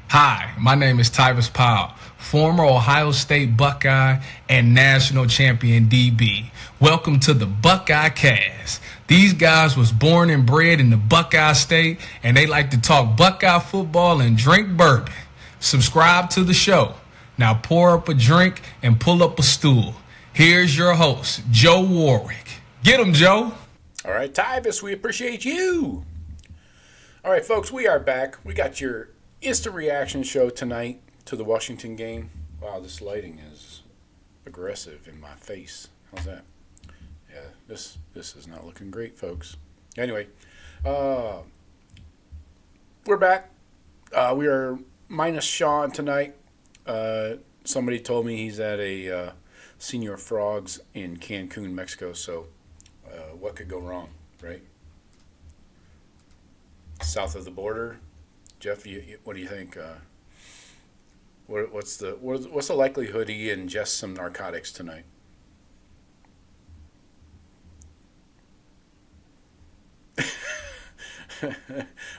Hi, my name is Tyvis Powell, former Ohio State Buckeye and national champion DB. Welcome to the Buckeye Cast. These guys was born and bred in the Buckeye State, and they like to talk Buckeye football and drink bourbon. Subscribe to the show. Now pour up a drink and pull up a stool. Here's your host, Joe Warwick. Get him, Joe. All right, Tyvis, we appreciate you. All right, folks, we are back. We got your instant reaction show tonight to the Washington game. Wow, this lighting is aggressive in my face. How's that? Yeah, this is not looking great, folks. Anyway, we're back. We are minus Shawn tonight. Somebody told me he's at a Senior Frogs in Cancun, Mexico. So, what could go wrong, right? South of the border. Jeff, what do you think? What's the likelihood he ingests some narcotics tonight?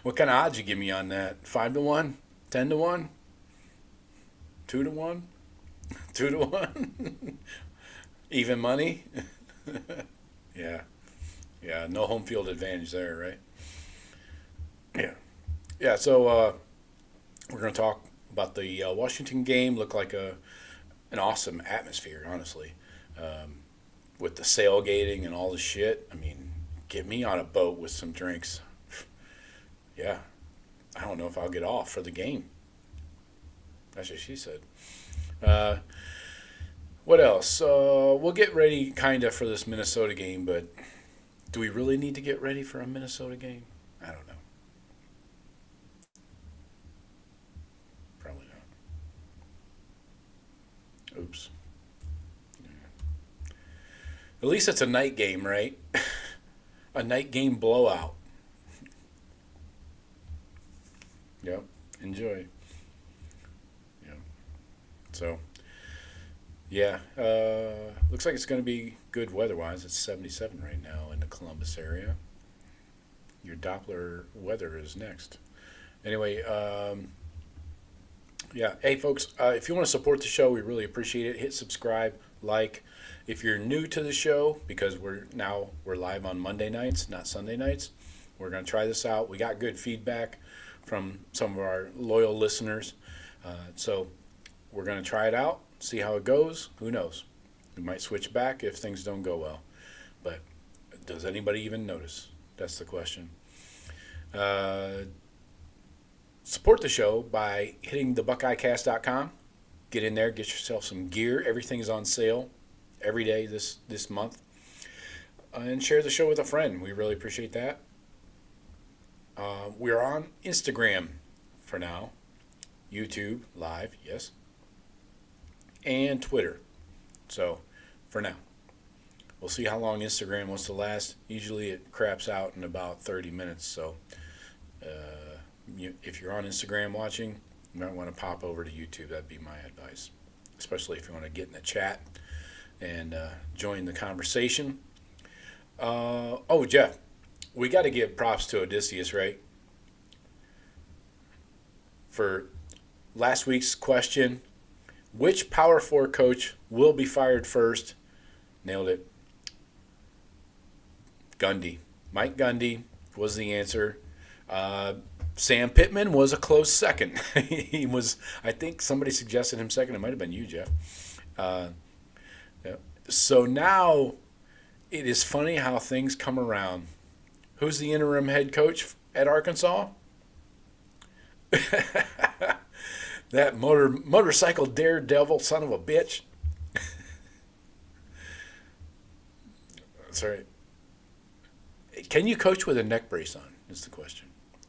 What kind of odds you give me on that? 5-1, 10-1, 2-1, 2-1, even money. Yeah, no home field advantage there, right? Yeah. So we're going to talk about the Washington game. Looked like an awesome atmosphere, honestly, with the sailgating and all the shit. I mean, get me on a boat with some drinks. Yeah, I don't know if I'll get off for the game. That's what she said. What else? We'll get ready kind of for this Minnesota game, but do we really need to get ready for a Minnesota game? I don't know. Probably not. Oops. Yeah. At least it's a night game, right? A night game blowout. Yep. Enjoy. Yeah. So, yeah. Looks like it's going to be good weather-wise. It's 77 right now in the Columbus area. Your Doppler weather is next. Anyway, yeah. Hey, folks, if you want to support the show, we really appreciate it. Hit subscribe, like. If you're new to the show, because we're live on Monday nights, not Sunday nights, we're going to try this out. We got good feedback from some of our loyal listeners. So we're going to try it out, see how it goes. Who knows? We might switch back if things don't go well. But does anybody even notice? That's the question. Support the show by hitting thebuckeyecast.com. Get in there, get yourself some gear. Everything's on sale every day this month. And share the show with a friend. We really appreciate that. We're on Instagram for now. YouTube, live, yes. And Twitter. So, for now. We'll see how long Instagram wants to last. Usually it craps out in about 30 minutes. So, if you're on Instagram watching, you might want to pop over to YouTube. That'd be my advice. Especially if you want to get in the chat and join the conversation. Jeff, we got to give props to Odysseus, right? For last week's question, which Power 4 coach will be fired first? Nailed it. Gundy. Mike Gundy was the answer. Sam Pittman was a close second. He was, I think somebody suggested him second. It might have been you, Jeff. Yeah. So now it is funny how things come around. Who's the interim head coach at Arkansas? That motorcycle daredevil son of a bitch. Sorry. Can you coach with a neck brace on? Is the question.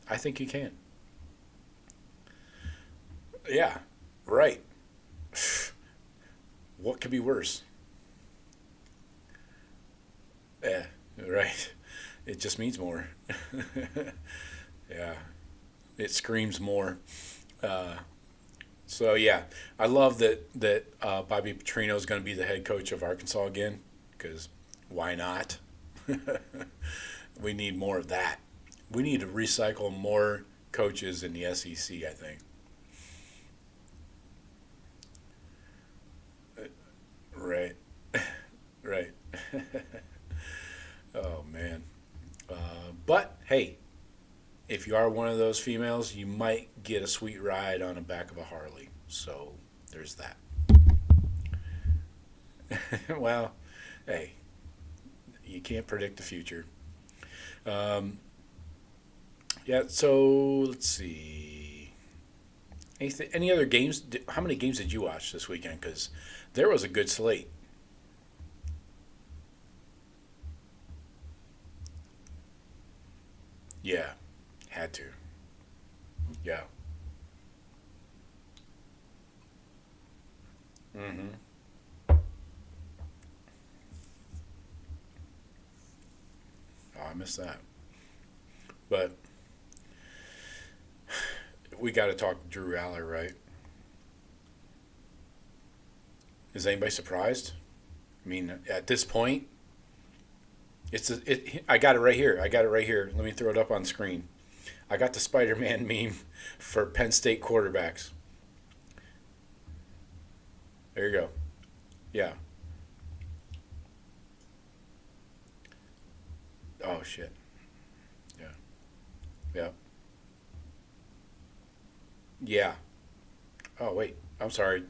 I think you can. Yeah, right. What could be worse? Yeah, right. It just means more. Yeah, it screams more. So yeah, I love that Bobby Petrino is going to be the head coach of Arkansas again, because why not? We need more of that. We need to recycle more coaches in the SEC, I think. Right. Right. Oh man. But hey, if you are one of those females, you might get a sweet ride on the back of a Harley. So there's that. Well, hey, you can't predict the future. Yeah. So let's see. Any other games? How many games did you watch this weekend? Because there was a good slate. Yeah, had to. Yeah. Mm-hmm. Oh, I missed that. But we got to talk Drew Aller, right? Is anybody surprised? I mean, at this point, I got it right here. I got it right here. Let me throw it up on screen. I got the Spider-Man meme for Penn State quarterbacks. There you go. Yeah. Oh shit. Yeah. Yeah. Yeah. Oh wait. I'm sorry.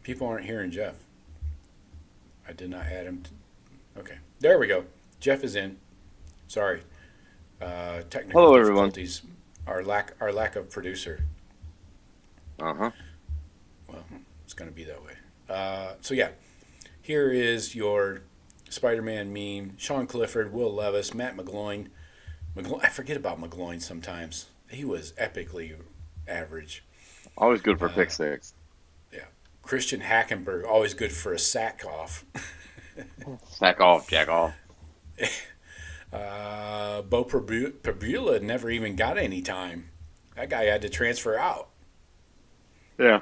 People aren't hearing Jeff. I did not add him. Okay. There we go. Jeff is in. Sorry. Technical Hello, everyone. difficulties. Our lack of producer. Uh-huh. Well, it's going to be that way. So yeah, here is your Spider-Man meme. Sean Clifford, Will Levis, Matt McGloin. I forget about McGloin sometimes. He was epically average. Always good for pick six. Yeah. Christian Hackenberg, always good for a sack off. Sack off, jack off. Bo Pabula never even got any time. That guy had to transfer out. Yeah.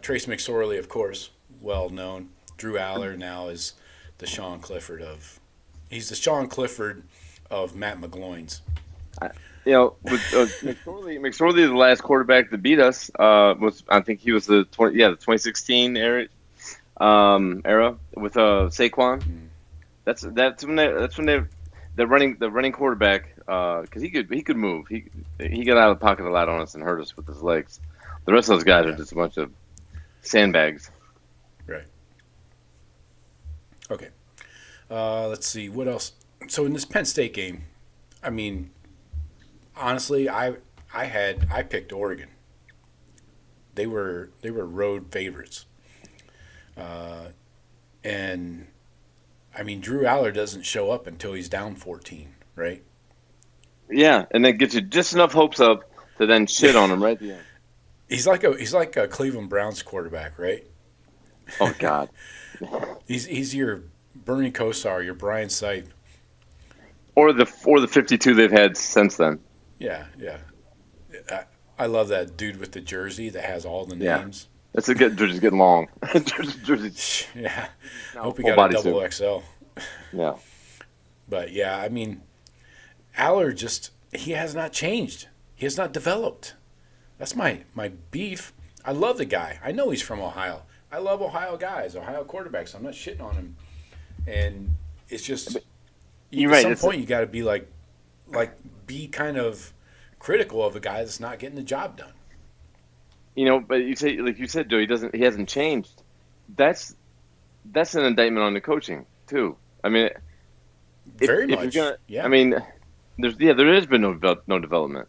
Trace McSorley, of course, well known. Drew Aller now is the Sean Clifford of. He's the Sean Clifford of Matt McGloin's. With McSorley, the last quarterback that beat us, I think he was the 2016 era with Saquon. Mm. That's when the running quarterback, because he could move. He got out of the pocket a lot on us and hurt us with his legs. The rest of those guys are just a bunch of sandbags. Right. Okay. Let's see what else. So in this Penn State game, I mean, honestly, I picked Oregon. They were road favorites, and I mean Drew Aller doesn't show up until he's down 14, right? Yeah, and then gets you just enough hopes up to then shit on him right at the end. He's like a Cleveland Browns quarterback, right? Oh God. He's your Bernie Kosar, your Brian Sipe. Or the 52 they've had since then. Yeah. I love that dude with the jersey that has all the names. That's a good jersey's getting long. jersey. Yeah. No, Hope he got a double suit. XL. Yeah. But yeah, I mean, Aller he has not changed. He has not developed. That's my beef. I love the guy. I know he's from Ohio. I love Ohio guys, Ohio quarterbacks. I'm not shitting on him. And it's just You're at right. some point you got to be be kind of critical of a guy that's not getting the job done. But you say, like you said, Joe, he hasn't changed. That's an indictment on the coaching too. I mean, Very if much. you're gonna, Yeah. I mean, there has been no development.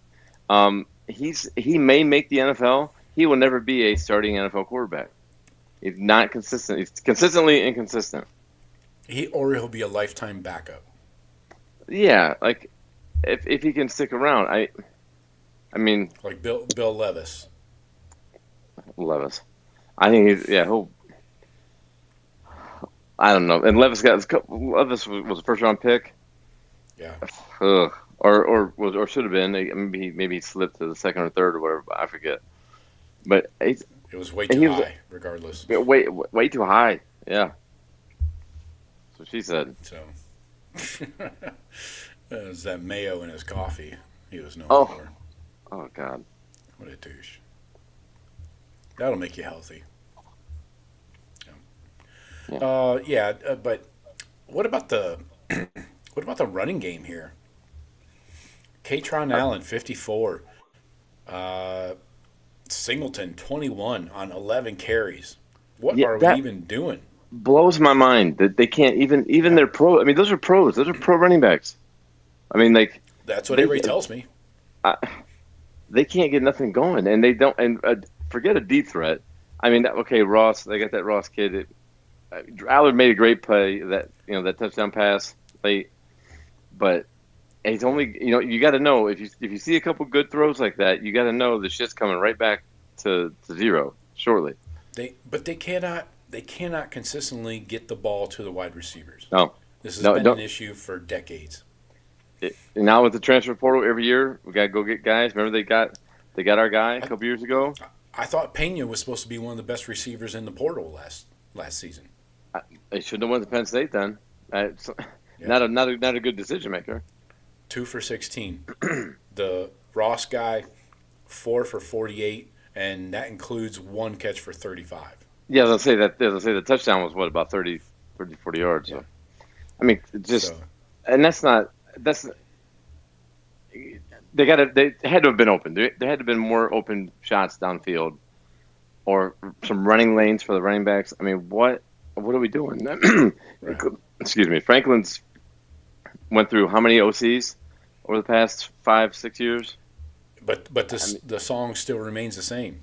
He may make the NFL. He will never be a starting NFL quarterback. He's not consistent. He's consistently inconsistent. He'll be a lifetime backup. Yeah, like if he can stick around, I mean, Like Bill Levis. Levis. I think he'll. I don't know. And Levis was a first round pick. Yeah. Ugh. Or should have been. Maybe he slipped to the second or third or whatever. I forget. But It was way too high, regardless. way too high. Yeah. That's what she said. So it was that mayo in his coffee he was known Oh. for. Oh God. What a douche. That'll make you healthy. But what about the what about the running game here? Katron Allen, 54. Singleton, 21 on 11 carries. What Yeah, are we that even doing? blows my mind that they can't even their pro. I mean, those are pros. Those are pro running backs. I mean, like That's what they everybody tells me. I, they can't get nothing going, and they don't. And forget a deep threat. I mean, okay, Ross. They got that Ross kid. Allard made a great play that touchdown pass late, but he's only you got to know if you see a couple good throws like that, you got to know the shit's coming right back to zero shortly. They cannot consistently get the ball to the wide receivers. No, This has no, been don't. an issue for decades. Now with the transfer portal every year, we got to go get guys. Remember they got our guy a couple years ago. I thought Pena was supposed to be one of the best receivers in the portal last season. They shouldn't have went to Penn State then. It's Yeah. not a good decision maker. 2 for 16. The Ross guy, 4 for 48, and that includes one catch for 35. Yeah, they'll say the touchdown was about 30, 40 yards. Yeah. So. I mean, just So, and that's they had to have been open. There had to have been more open shots downfield, or some running lanes for the running backs. I mean, what are we doing? right. Excuse me. Franklin's went through how many OCs over the past 5-6 years? But the song still remains the same.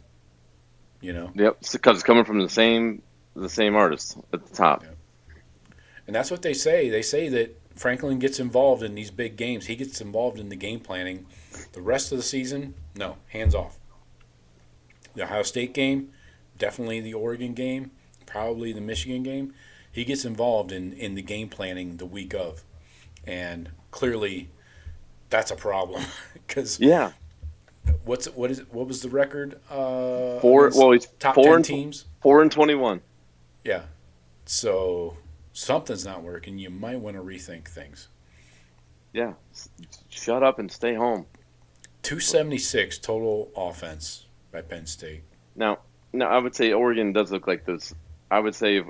Yep, because it's coming from the same artist at the top. Yeah. And that's what they say. They say that Franklin gets involved in these big games. He gets involved in the game planning. The rest of the season, no, hands off. The Ohio State game, definitely the Oregon game, probably the Michigan game. He gets involved in the game planning the week of. And clearly that's a problem because Yeah, what was the record? he's top 4 10 and teams. 4-21. Yeah. So something's not working. You might want to rethink things. Yeah, shut up and stay home. 276 total offense by Penn State. Now, I would say Oregon does look like this. I would say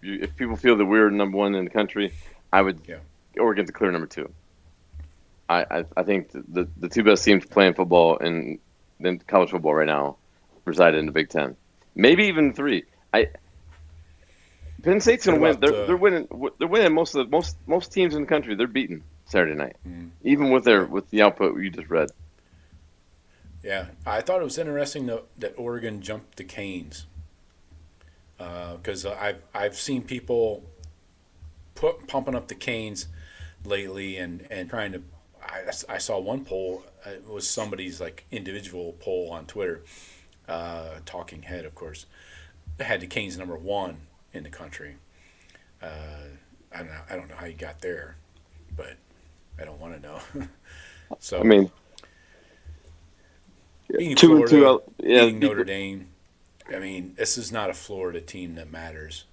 if people feel that we're number one in the country, Oregon's a clear number two. I think the two best teams playing football in college football right now reside in the Big Ten, maybe even 3. Penn State's going to win. They're winning. They're winning most teams in the country. They're beaten Saturday night, even with the output you just read. Yeah, I thought it was interesting that Oregon jumped the Canes because I've seen people pumping up the Canes lately and trying to. I saw one poll. It was somebody's like individual poll on Twitter, talking head, of course. It had the Canes number 1 in the country. I don't know how you got there, but I don't want to know. So I mean, beating 2-2, beating Notre Dame. I mean, this is not a Florida team that matters.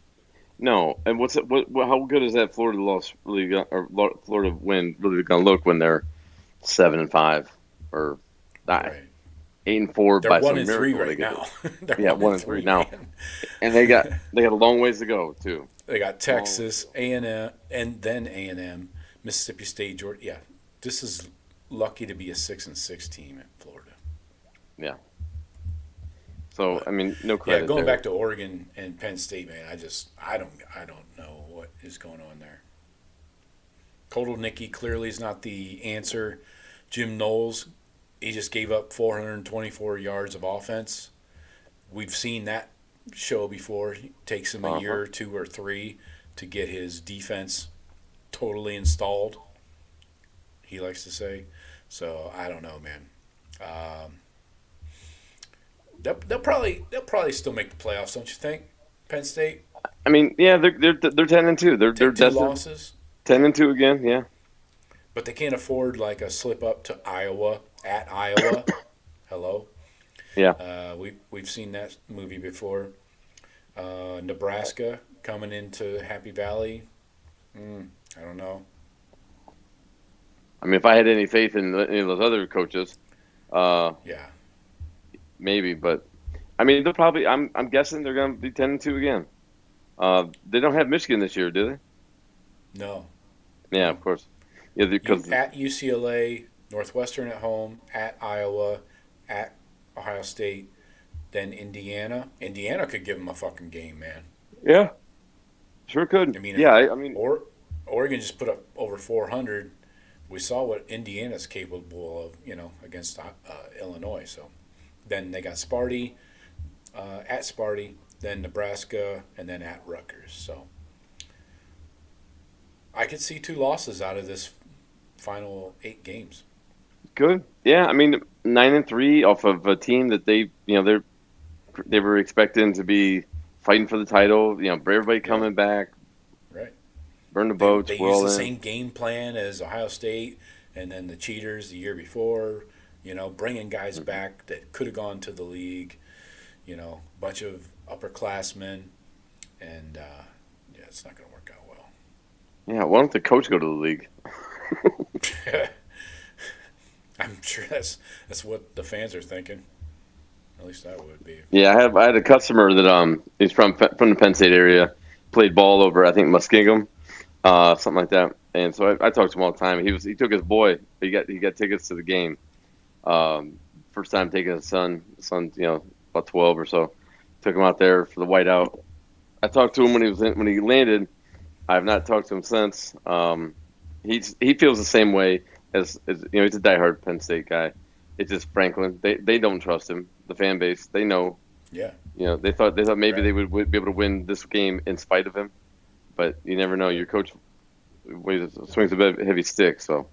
No, and how good is that Florida loss really, or Florida win really going to look when they're 7-5 or Right. 8-4 They're by 1 some and miracle? 3 right now. They're Yeah, 1 and 3 now, man. and they got a long ways to go too. They got Texas, A&M, and then A&M, Mississippi State, Georgia. Yeah, this is lucky to be a 6-6 team in Florida. Yeah. So I mean, no credit. Yeah, going there. back to Oregon and Penn State, man, I don't know what is going on there. Kotelnicki clearly is not the answer. Jim Knowles, he just gave up 424 yards of offense. We've seen that show before. It takes him a year or 2 or 3 to get his defense totally installed, he likes to say. So I don't know, man. They'll probably still make the playoffs, don't you think? Penn State. I mean, yeah, they're 10-2. They're 2 destined losses, 10-2 again. Yeah. but they can't afford like a slip up to Iowa at Iowa. Hello. Yeah. We've seen that movie before. Nebraska coming into Happy Valley. I don't know. I mean, if I had any faith in any of those other coaches, Yeah. maybe. But I mean, they're probably. I'm guessing they're going to be 10-2 again. They don't have Michigan this year, do they? No. Yeah, of course. Yeah, because At UCLA, Northwestern at home, at Iowa, at Ohio State, then Indiana. Indiana could give them a fucking game, man. yeah, sure could. I mean, Yeah, I mean, or Oregon just put up over 400. We saw what Indiana's capable of, against Illinois. So then they got Sparty, at Sparty, then Nebraska, and then at Rutgers. So I could see 2 losses out of this final 8 games. good. Yeah, I mean, 9-3 off of a team that they were expecting to be fighting for the title. Everybody coming back, Right. burn the boats. They we're used all the in. same game plan as Ohio State and then the cheaters the year before, bringing guys back that could have gone to the league, bunch of upperclassmen, and yeah, it's not going to work out well. Yeah, why don't the coach go to the league? I'm sure that's what the fans are thinking. At least that would be. Yeah, I had a customer that he's from the Penn State area, played ball over I think Muskingum, something like that. And so I talked to him all the time. He took his boy. He got tickets to the game. First time taking his son, about 12 or so. Took him out there for the whiteout. I talked to him when he landed. I have not talked to him since. He feels the same way as he's a diehard Penn State guy. It's just Franklin. They don't trust him. The fan base, they know. Yeah. They thought maybe Right. they would be able to win this game in spite of him, but you never know. Your coach swings a bit heavy stick, so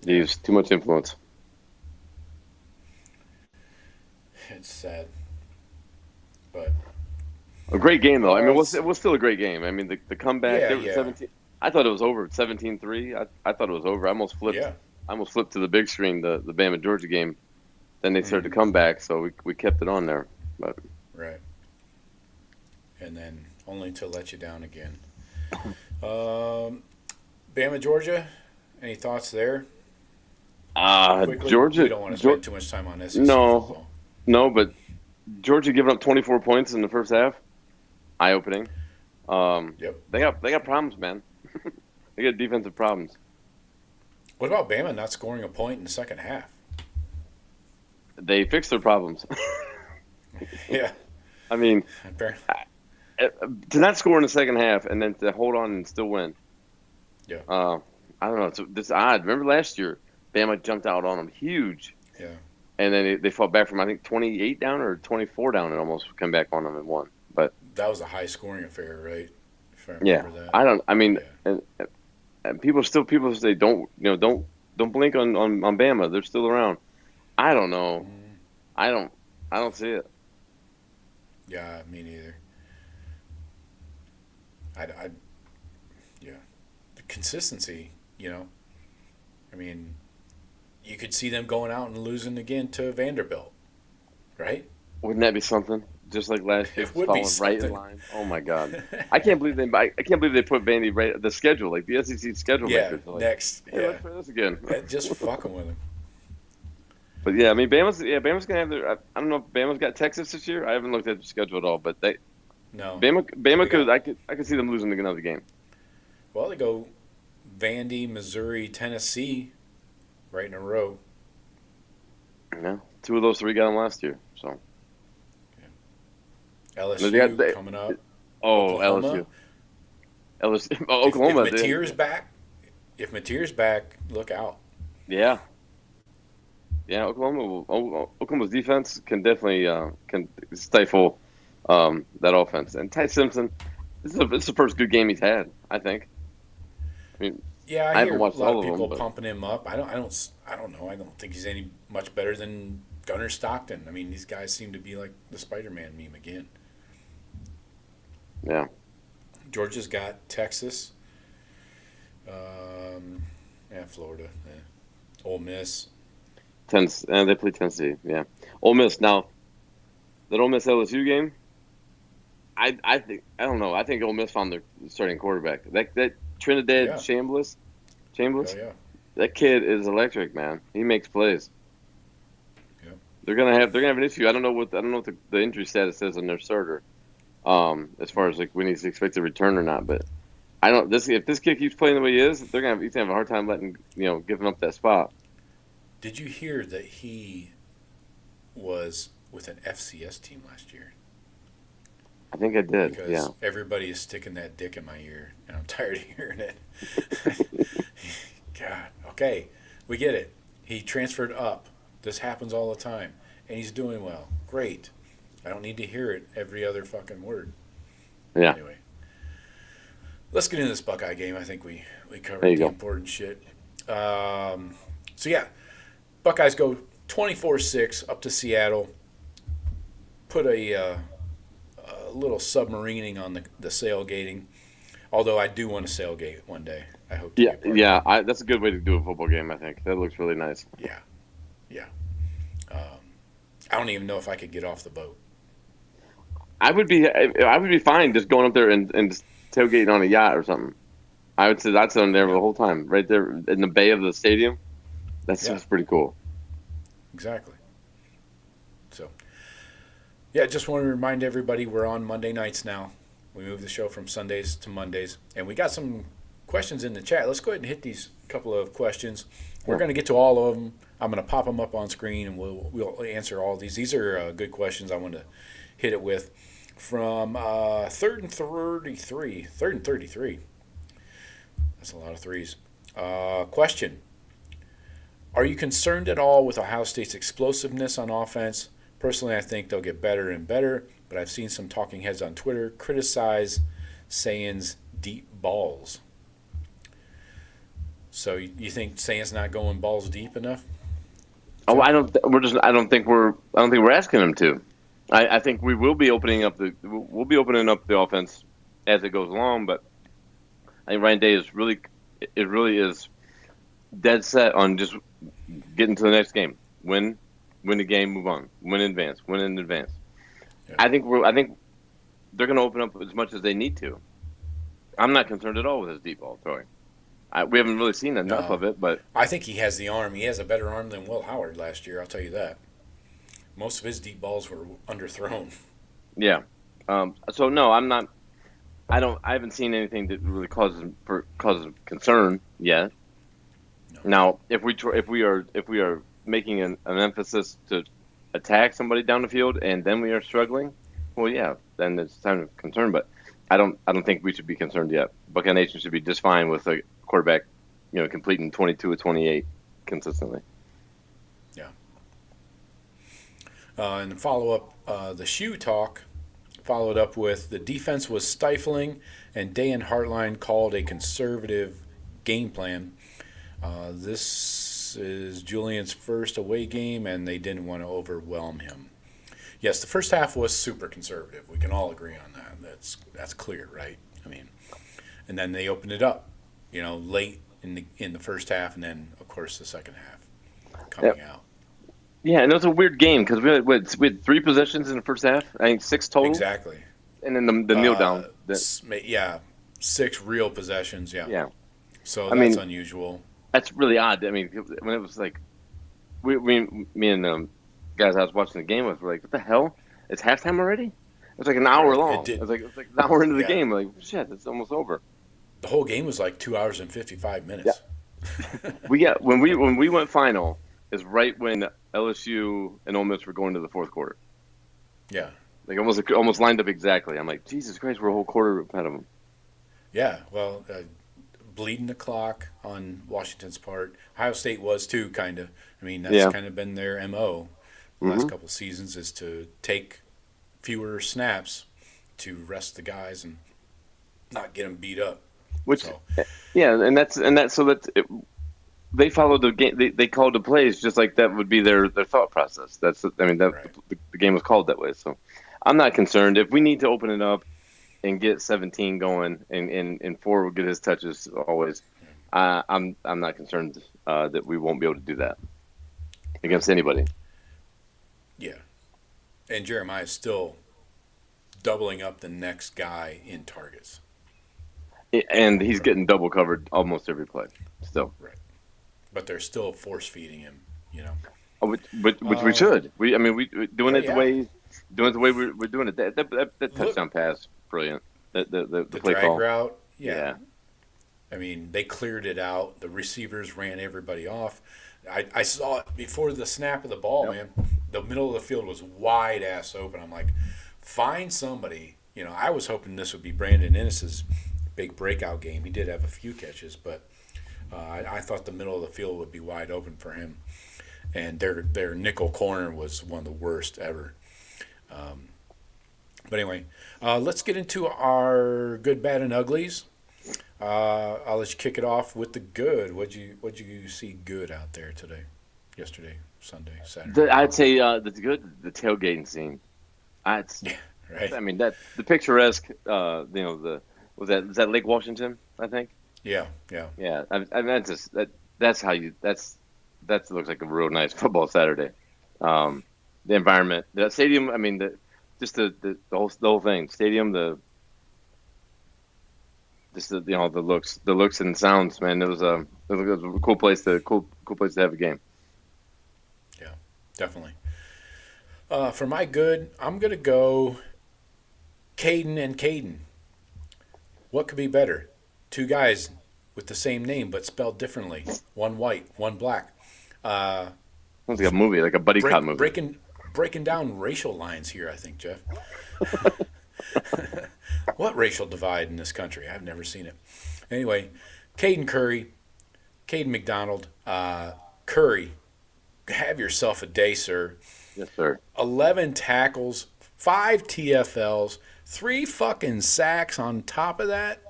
he used too much influence. It's sad. But A great game though. I mean, it was still a great game. I mean, the comeback. Yeah, There was yeah. 17. I thought it was over. 17-3. I thought it was over. I almost flipped. Yeah. I almost flipped to the big screen, the Bama Georgia game. Then they started to come back, so we kept it on there. But right. And then only to let you down again. Bama, Georgia. Any thoughts there? Quickly? Georgia. We don't want to spend too much time on SEC No. football. No, but Georgia giving up 24 points in the first half. Eye opening. Yep. They got problems, man. They got defensive problems. What about Bama not scoring a point in the second half? They fixed their problems. Yeah. I mean, Apparently. to not score in the second half and then to hold on and still win. Yeah. I don't know. It's odd. Remember last year, Bama jumped out on them huge. Yeah. And then they fought back from, I think, 28 down or 24 down and almost come back on them and won. But That was a high scoring affair, right? If I yeah, remember that. I mean, Yeah. and people say don't blink on Bama. They're still around. I don't know. I don't see it. Yeah, me neither. Yeah. The consistency, I mean, you could see them going out and losing again to Vanderbilt, right? Wouldn't that be something? Just like last year, It would be falling right in something. line. Oh my God, I can't believe they put Vandy right the schedule, like the SEC schedule Yeah, makers. Like, next. hey, Yeah. let's try this again. Just fucking with them. But yeah, I mean, Bama's gonna have their. I don't know if Bama's got Texas this year. I haven't looked at the schedule at all, but No. Bama could. got- I could see them losing another game. Well, they go Vandy, Missouri, Tennessee right in a row. Yeah, 2 of those 3 got them last year. So LSU they- coming up. oh, Oklahoma. LSU, oh, Oklahoma. If Mateer's back, look out. Yeah. Yeah, Oklahoma's defense can definitely can stifle that offense. And Ty Simpson, this is the first good game he's had, I think. I mean, Yeah, I I haven't hear a watched lot all of of them, people but- pumping him up. I don't know. I don't think he's any much better than Gunnar Stockton. I mean, these guys seem to be like the Spider-Man meme again. yeah. Georgia's got Texas, Florida, Ole Miss. They play Tennessee. Yeah, Ole Miss. Now, that Ole Miss LSU game, I think I don't know. I think Ole Miss found their starting quarterback. That Trinidad Yeah. Chambliss, Oh yeah, that kid is electric, man. He makes plays. Yep. They're gonna have an issue. I don't know what the injury status is on their starter. as far as like when he's expected to return or not. But I don't. If this kid keeps playing the way he is, he's gonna have a hard time giving up that spot. Did you hear that he was with an FCS team last year? I think I did. Because yeah. everybody is sticking that dick in my ear, and I'm tired of hearing it. God. Okay, we get it. He transferred up. This happens all the time, and he's doing well. Great. I don't need to hear it every other fucking word. Yeah. Anyway, let's get into this Buckeye game. I think we covered the important shit. So yeah, Buckeyes go 24-6 up to Seattle. Put a little submarining on the sailgating. Although I do want to sailgate one day. I hope. That's a good way to do a football game. I think that looks really nice. Yeah. I don't even know if I could get off the boat. I would be fine just going up there and just tailgating on a yacht or something. I would say that's on there the whole time, right there in the bay of the stadium. That's pretty cool. Exactly. So, yeah, just want to remind everybody we're on Monday nights now. We moved the show from Sundays to Mondays, and we got some questions in the chat. Let's go ahead and hit these couple of questions. We're going to get to all of them. I'm going to pop them up on screen, and we'll answer all these. These are good questions I want to hit it with. From third and 33. That's a lot of threes. Question. Are you concerned at all with Ohio State's explosiveness on offense? Personally, I think they'll get better and better, but I've seen some talking heads on Twitter criticize Sayin's deep balls. So you think Sayin's not going balls deep enough? Oh, I don't think we're asking him to. I think we will be opening up the offense as it goes along, but I think Ryan Day really is dead set on just getting to the next game. Win the game, move on. Win in advance. Yeah. I think they're going to open up as much as they need to. I'm not concerned at all with his deep ball throwing. We haven't really seen enough of it, but I think he has the arm. He has a better arm than Will Howard last year. I'll tell you that. Most of his deep balls were underthrown. Yeah. So no, I'm not. I haven't seen anything that really causes concern yet. No. Now, if we are making an emphasis to attack somebody down the field and then we are struggling, well, yeah, then it's time to concern. But I don't think we should be concerned yet. Buckeye Nation should be just fine with a quarterback, completing 22 of 28 consistently. Yeah. And follow up, the shoe talk followed up with the defense was stifling, and Day and Hartline called a conservative game plan. This is Julian's first away game, and they didn't want to overwhelm him. Yes, the first half was super conservative. We can all agree on that. That's clear, right? I mean, and then they opened it up, late in the first half, and then of course the second half coming out. Yeah, and it was a weird game because we had 3 possessions in the first half. I think 6 total. Exactly. And then the kneel down. Yeah, 6 real possessions. Yeah. Yeah. So that's unusual. That's really odd. I mean, when it was like, me and guys I was watching the game with were like, what the hell? It's halftime already? It's like an hour long. It's like an hour into the game. Like, shit, it's almost over. The whole game was like 2 hours and 55 minutes. Yeah. When we went final is right when LSU and Ole Miss were going to the fourth quarter. Yeah. Like almost lined up exactly. I'm like, Jesus Christ, we're a whole quarter ahead of them. Yeah, well, bleeding the clock on Washington's part. Ohio State was too, kind of. I mean, that's kind of been their MO the last couple of seasons, is to take fewer snaps to rest the guys and not get them beat up. They followed the game. They called the plays just like that would be their thought process. The game was called that way. So I'm not concerned. If we need to open it up and get 17 going and 4 will get his touches always, I'm not concerned that we won't be able to do that against anybody. Yeah. And Jeremiah's still doubling up the next guy in targets. And he's getting double covered almost every play still. Right. But they're still force feeding him, Which we should. We're doing it the way doing it the way we're doing it. That Look, touchdown pass, brilliant. The the play drag call. route, yeah. Yeah. I mean, they cleared it out. The receivers ran everybody off. I saw it before the snap of the ball, Yep. man. The middle of the field was wide ass open. I'm like, find somebody. You know, I was hoping this would be Brandon Innis's big breakout game. He did have a few catches, but I thought the middle of the field would be wide open for him. And their nickel corner was one of the worst ever. But anyway, let's get into our good, bad, and uglies. I'll let you kick it off with the good. What'd you see good out there today, yesterday, Sunday, Saturday? I'd say that's good. The tailgating scene. Yeah, right. I mean that the picturesque. Was that Lake Washington? I think. Yeah. Yeah. That's just that's how you. That looks like a real nice football Saturday. The environment, the stadium. I mean, the whole thing. Stadium. The looks and sounds. Man, it was a cool place to have a game. Yeah, definitely. For my good, I'm gonna go Caden and Caden. What could be better? Two guys with the same name but spelled differently. One white, one black. Sounds like a movie, like a buddy cop movie. Breaking down racial lines here, I think, Jeff. What racial divide in this country? I've never seen it. Anyway, Caden Curry, Caden McDonald, Curry, have yourself a day, sir. Yes, sir. 11 tackles, 5 TFLs, 3 fucking sacks on top of that.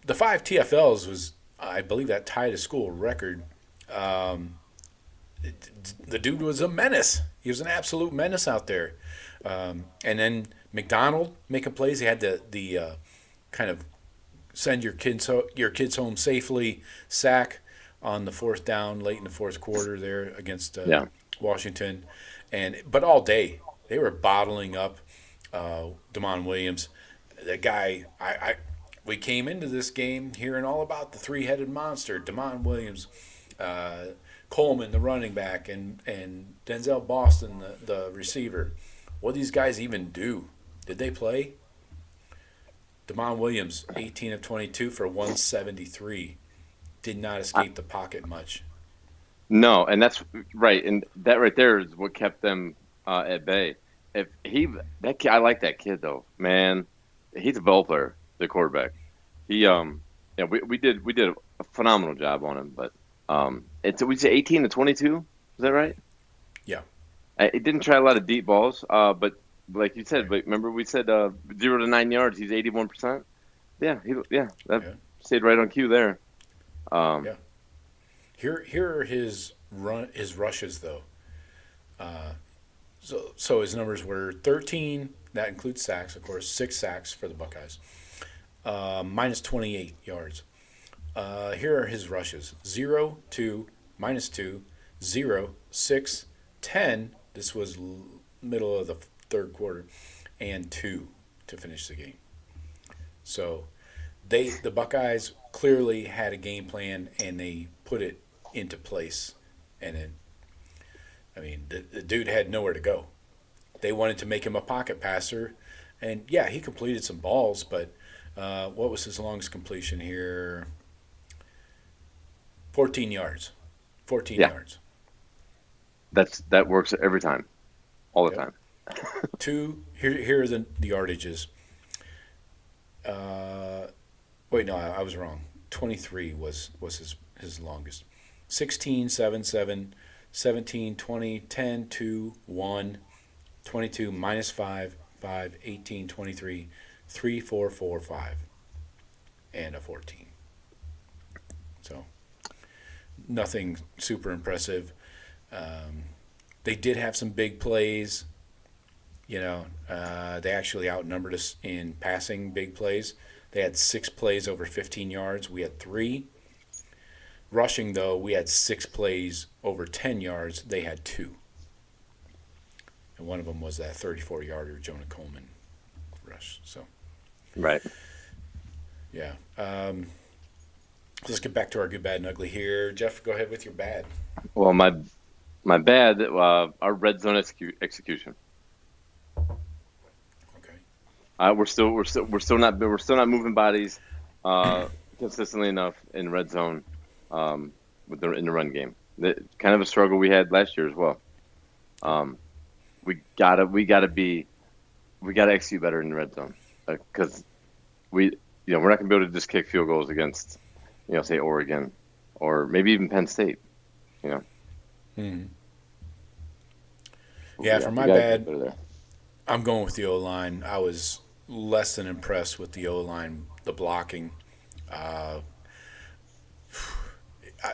The 5 TFLs was, I believe, that tied a school record. The dude was a menace. He was an absolute menace out there. And then McDonald making plays. He had the kind of send your kids home safely sack on the 4th down late in the 4th quarter there against Washington. But all day they were bottling up Damon Williams. The guy, we came into this game hearing all about the 3-headed monster, Damon Williams, Coleman, the running back, and Denzel Boston, the receiver. What do these guys even do? Did they play? Damon Williams, 18 of 22 for 173. Did not escape the pocket much. No, and that's right. And that right there is what kept them at bay. I like that kid though, man. He's a ball player, the quarterback. We did a phenomenal job on him, but we say 18 to 22. Is that right? Yeah. It didn't try a lot of deep balls, but like you said, but remember we said 0 to 9 yards. He's 81%. Yeah, stayed right on cue there. Yeah. Here are his rushes though. So his numbers were 13. That includes sacks, of course. 6 sacks for the Buckeyes. Minus 28 yards. Here are his rushes: 0, 2, minus 2, 0, 6, 10. This was middle of the 3rd quarter, and 2 to finish the game. So the Buckeyes clearly had a game plan, and they put it into place. And then, I mean, the dude had nowhere to go. They wanted to make him a pocket passer, and yeah, he completed some balls, but what was his longest completion here? 14 yards. 14 yards. That works every time, all the time. 2. Here are the yardages. Wait, no, I was wrong. 23 was his longest. 16, 7, 7, 17, 20, 10, 2, 1, 22, minus 5, 5, 18, 23, 3, 4, 4, 5, and a 14. So nothing super impressive. They did have some big plays. You know, they actually outnumbered us in passing big plays. They had 6 plays over 15 yards. We had 3. Rushing, though, we had 6 plays over 10 yards. They had 2. And one of them was that 34-yarder Jonah Coleman rush. So, right. Yeah. Let's get back to our good, bad, and ugly here. Jeff, go ahead with your bad. Well, my bad, our red zone execution. We're still not moving bodies consistently enough in red zone in the run game. Kind of a struggle we had last year as well. We gotta execute better in the red zone because we're not gonna be able to just kick field goals against say Oregon or maybe even Penn State. Hmm. Yeah, for my bad, I'm going with the O-line. I was less than impressed with the O-line, the blocking.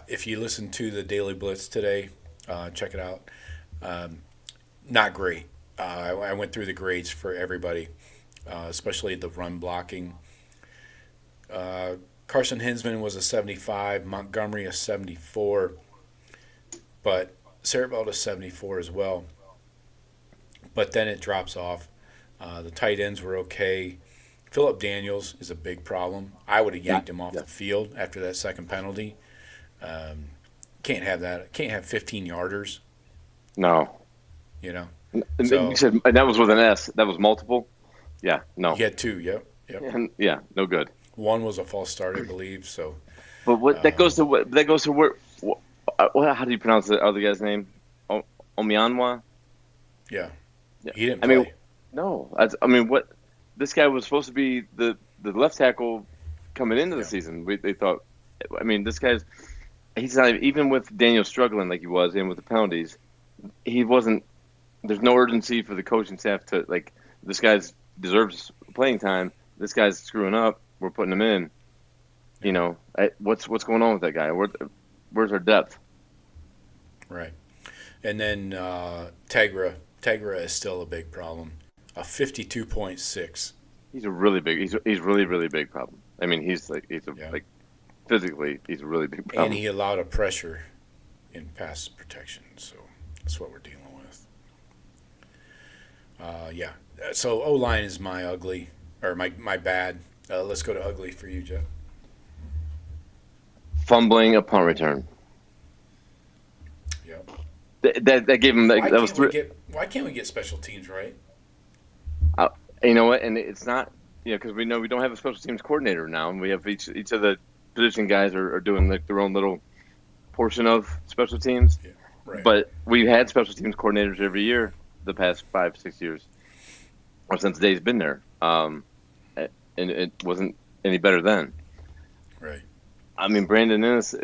If you listen to the Daily Blitz today, check it out. Not great. I went through the grades for everybody, especially the run blocking. Carson Hinsman was a 75, Montgomery a 74, but Sarabelt a 74 as well. But then it drops off. The tight ends were okay. Phillip Daniels is a big problem. I would have yanked him off the field after that second penalty. Can't have that. Can't have 15-yarders. No. So, you said and that was with an S. That was multiple. Yeah. No. He had two. Yep. Yeah. No good. One was a false start, I believe. So. But that goes to where? How do you pronounce the other guy's name? Omianwa. Yeah. He didn't play. No. What? This guy was supposed to be the left tackle coming into the season. They thought. This guy's. He's not even with Daniel struggling like he was, and with the penalties, he wasn't. There's no urgency for the coaching staff to this guy deserves playing time. This guy's screwing up. We're putting him in. What's going on with that guy? Where's our depth? Right, and then Tegra is still a big problem. A 52.6. He's a really big. He's really really big problem. Physically, he's a really big problem. And he allowed a pressure in pass protection, so that's what we're dealing with. So O-line is my ugly, or my bad. Let's go to ugly for you, Jeff. Fumbling a punt return. Yep. That gave him. That was three. Why can't we get special teams right? You know what? And it's not. Because we know we don't have a special teams coordinator now, and we have each of the position guys are doing their own little portion of special teams. Yeah, right. But we've had special teams coordinators every year the past 5-6 years, or since Dave's been there. And it wasn't any better then. Right. Brandon Ennis,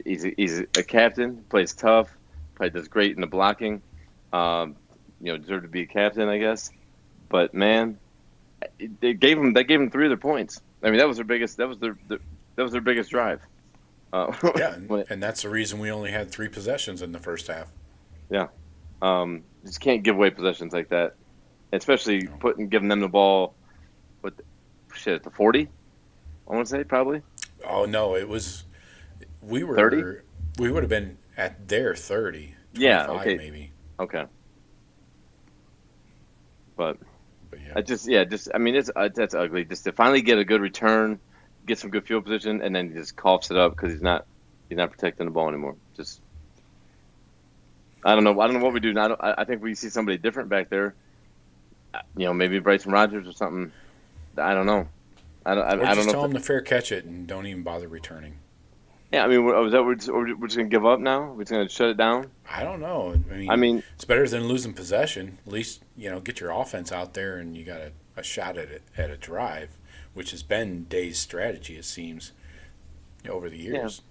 he's a captain, plays tough, probably does great in the blocking. Deserved to be a captain, I guess. But man, they gave him 3 of their points. That was their biggest. That was their biggest drive. And that's the reason we only had 3 possessions in the first half. Yeah, just can't give away possessions like that, especially giving them the ball. At the 40, I want to say probably. Oh no, it was. We were 30. We would have been at their 30. 25 yeah. Okay. Maybe. Okay. But yeah. That's ugly. Just to finally get a good return, get some good field position, and then he just coughs it up because he's not protecting the ball anymore. Just I don't know what we do now. I think we see somebody different back there. Maybe Bryson Rogers or something. I don't know. I don't know. Tell him to fair catch it and don't even bother returning. Yeah, we're just gonna give up now? We're just gonna shut it down? I don't know. It's better than losing possession. At least get your offense out there and you got a shot at a drive, which has been Dave's strategy. It seems over the years.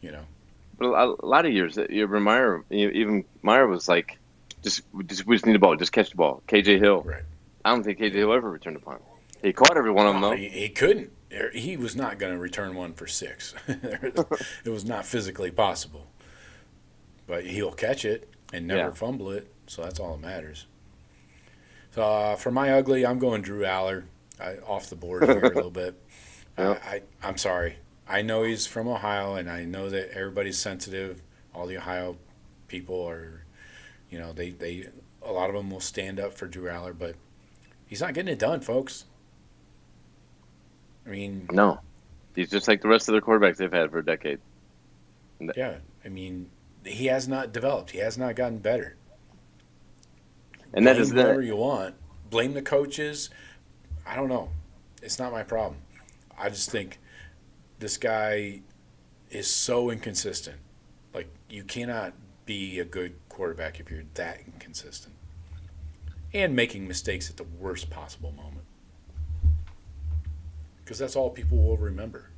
But a lot of years, even Meyer was like, we just need the ball, just catch the ball. KJ Hill. Right. I don't think KJ Hill ever returned a punt. He caught every one of them, though. He couldn't. He was not going to return one for 6. It was not physically possible. But he'll catch it and never fumble it, so that's all that matters. So for my ugly, I'm going Drew Aller off the board here a little bit. I'm sorry. I know he's from Ohio, and I know that everybody's sensitive. All the Ohio people are, they a lot of them will stand up for Drew Aller, but he's not getting it done, folks. No. He's just like the rest of the quarterbacks they've had for a decade. Yeah. He has not developed. He has not gotten better. And that is whoever you want. Blame the coaches. I don't know. It's not my problem. I just think this guy is so inconsistent. Like, you cannot be a good quarterback if you're that inconsistent and making mistakes at the worst possible moment. Because that's all people will remember.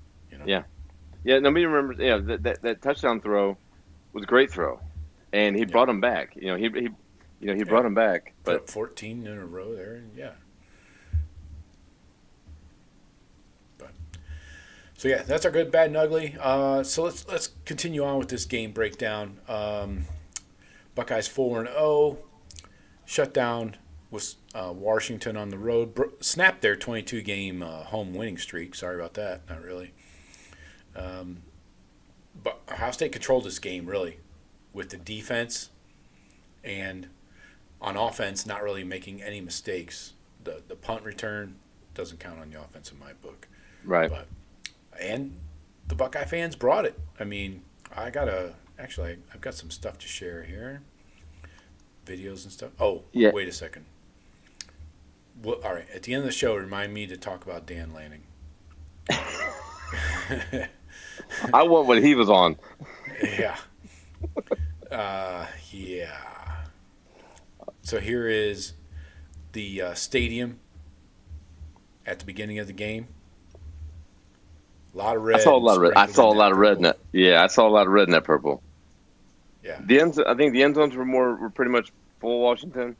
Yeah. Yeah, nobody remembers. Yeah, that touchdown throw was a great throw, and he brought him back. He brought him back. Put But up 14 in a row there, and So yeah, that's our good, bad, and ugly. So let's continue on with this game breakdown. Buckeyes 4-0, shut down with Washington on the road. Snapped their 22-game home winning streak. Sorry about that. Not really. But Ohio State controlled this game really with the defense and on offense not really making any mistakes. The punt return doesn't count on the offense in my book. right. And the Buckeye fans brought it. I mean, I've got some stuff to share here. Videos and stuff. Oh, Yeah. Wait a second. Well, all right. At the end of the show, remind me to talk about Dan Lanning. I want what he was on. Yeah. Yeah. So here is the stadium at the beginning of the game. A lot of red. I saw a lot of red. I saw a lot of red in that. Yeah, I saw a lot of red in that purple. Yeah. I think the end zones were pretty much full Washington,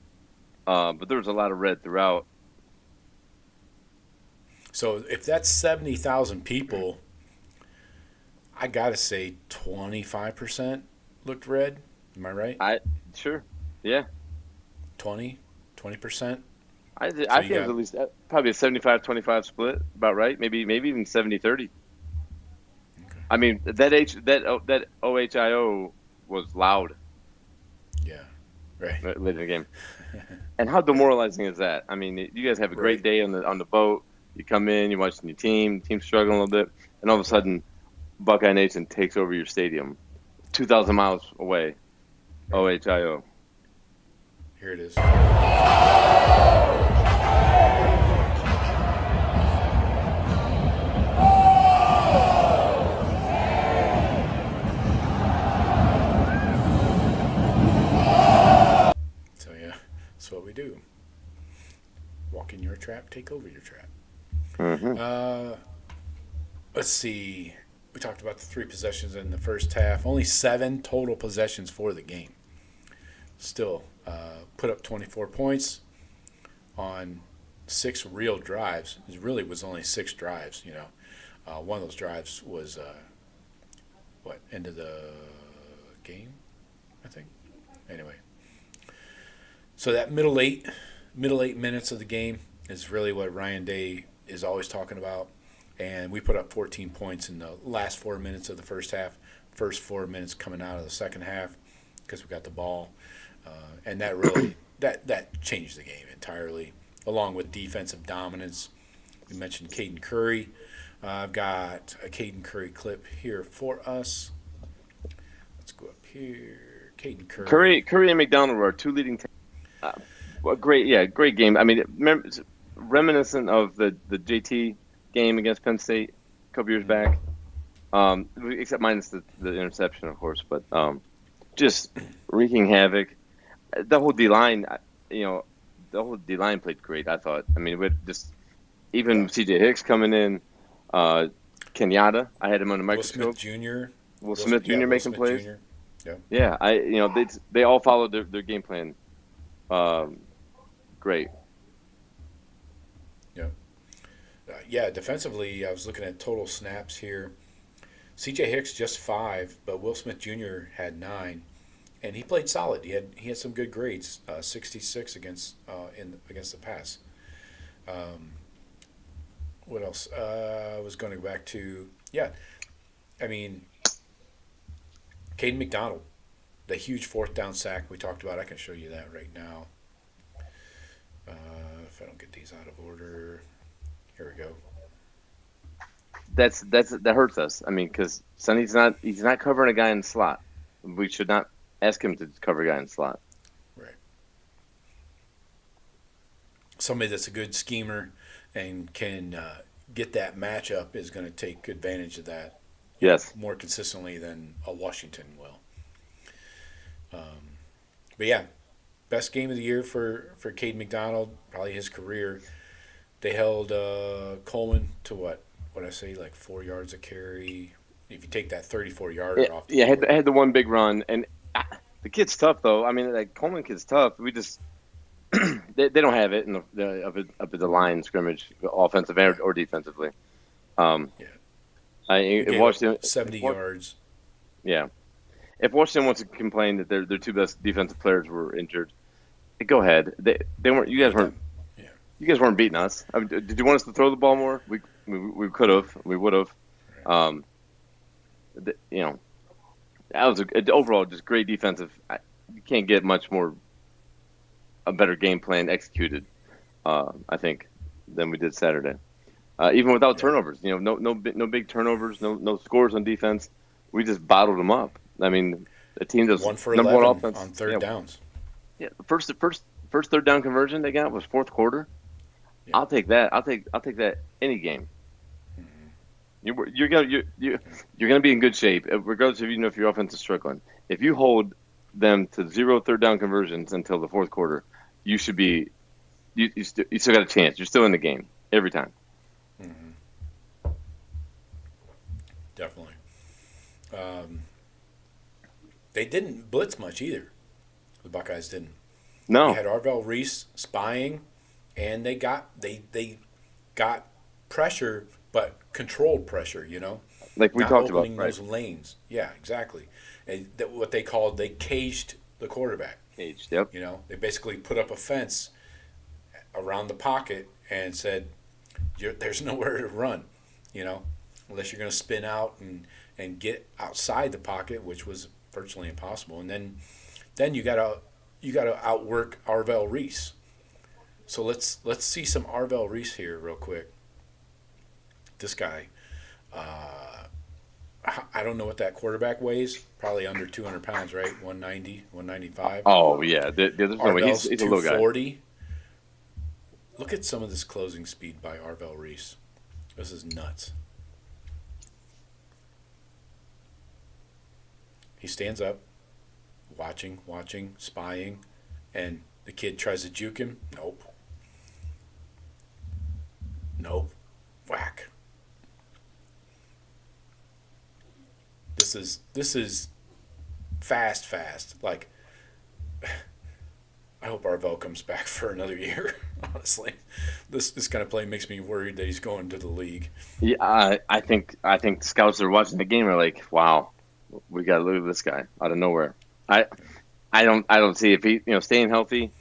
but there was a lot of red throughout. So if that's 70,000 people, I got to say 25% looked red. Am I right? Sure, yeah. 20%? I think it was at least probably a 75-25 split, about right. Maybe even 70-30. Okay. I mean that OHIO was loud. Yeah, right. Late in the game. And how demoralizing is that? I mean, you guys have a great day on the boat. You come in, you're watching your team's struggling a little bit, and all of a sudden, Buckeye Nation takes over your stadium, 2,000 miles away. OHIO. Here it is. So yeah, that's what we do. Walk in your trap, take over your trap. Mm-hmm. Let's see. We talked about the 3 possessions in the first half. Only 7 total possessions for the game. Still put up 24 points on 6 real drives. It really was only 6 drives, one of those drives was, end of the game, I think. Anyway. So that middle eight minutes of the game is really what Ryan Day is always talking about. And we put up 14 points in the last 4 minutes of the first half, first 4 minutes coming out of the second half because we got the ball. And that really that changed the game entirely, along with defensive dominance. We mentioned Caden Curry. I've got a Caden Curry clip here for us. Let's go up here. Caden Curry. Curry and McDonald were our 2 leading. Great game. I mean, reminiscent of the JT game against Penn State a couple years back, except minus the interception, of course. But just wreaking havoc. The whole D-line, played great, I thought. I mean, with just even C.J. Hicks coming in, Kenyatta, I had him on the microscope. Will Smith Jr. making plays. Jr. Yeah, they all followed their game plan. Great. Yeah. Defensively, I was looking at total snaps here. C.J. Hicks just 5, but Will Smith Jr. had 9. And he played solid. He had some good grades, 66 against the pass. What else? I was going to go back to Caden McDonald, the huge 4th down sack we talked about. I can show you that right now. If I don't get these out of order, here we go. That hurts us. I mean, because Sonny's not covering a guy in the slot. We should not ask him to cover a guy in the slot. Right. Somebody that's a good schemer and can get that matchup is going to take advantage of that Yes. more consistently than a Washington will. But yeah, best game of the year for Caden McDonald, probably his career. They held Coleman to what I say, like 4 yards a carry. If you take that 34-yarder off the board. Had the one big run, and the kid's tough though. I mean, like Coleman kid's tough. We just they don't have it in up at the line scrimmage, offensive or defensively. Yeah. If Washington 70 yards. Yeah. If Washington wants to complain that their two best defensive players were injured, go ahead. They weren't. You guys weren't. Yeah. You guys weren't beating us. I mean, did you want us to throw the ball more? We could have. We would have. You know, that was overall just great defensive. You can't get much more a better game plan executed. I think than we did Saturday. Even without turnovers, you know, no big turnovers, no scores on defense. We just bottled them up. I mean, the team does 1 for number 11 one offense on third downs. Yeah, the first third down conversion they got was fourth quarter. Yeah. I'll take that. I'll take that any game. Mm-hmm. You're gonna be in good shape, regardless of if your offense is struggling. If you hold them to 0 third down conversions until the fourth quarter, you should be. You still got a chance. You're still in the game every time. Mm-hmm. Definitely. They didn't blitz much either. The Buckeyes didn't. No. They had Arvell Reese spying, and they got pressure, but controlled pressure. You know, like we not talked about, opening those lanes. Yeah, exactly. And what they caged the quarterback. Caged. Yep. You know, they basically put up a fence around the pocket and said, "There's nowhere to run." You know, unless you're going to spin out and get outside the pocket, which was virtually impossible. And then you gotta outwork Arvell Reese. So let's see some Arvell Reese here real quick. This guy, I don't know what that quarterback weighs. Probably under 200 pounds, right? 190, 195. Oh yeah, there's no way. He's a little guy. 240. Look at some of this closing speed by Arvell Reese. This is nuts. He stands up, watching, spying, and the kid tries to juke him. Nope. Whack. This is fast. Like, I hope Arvell comes back for another year. Honestly, this kind of play makes me worried that he's going to the league. Yeah, I think scouts that are watching the game are like, wow, we got to look at this guy out of nowhere. I don't see if he staying healthy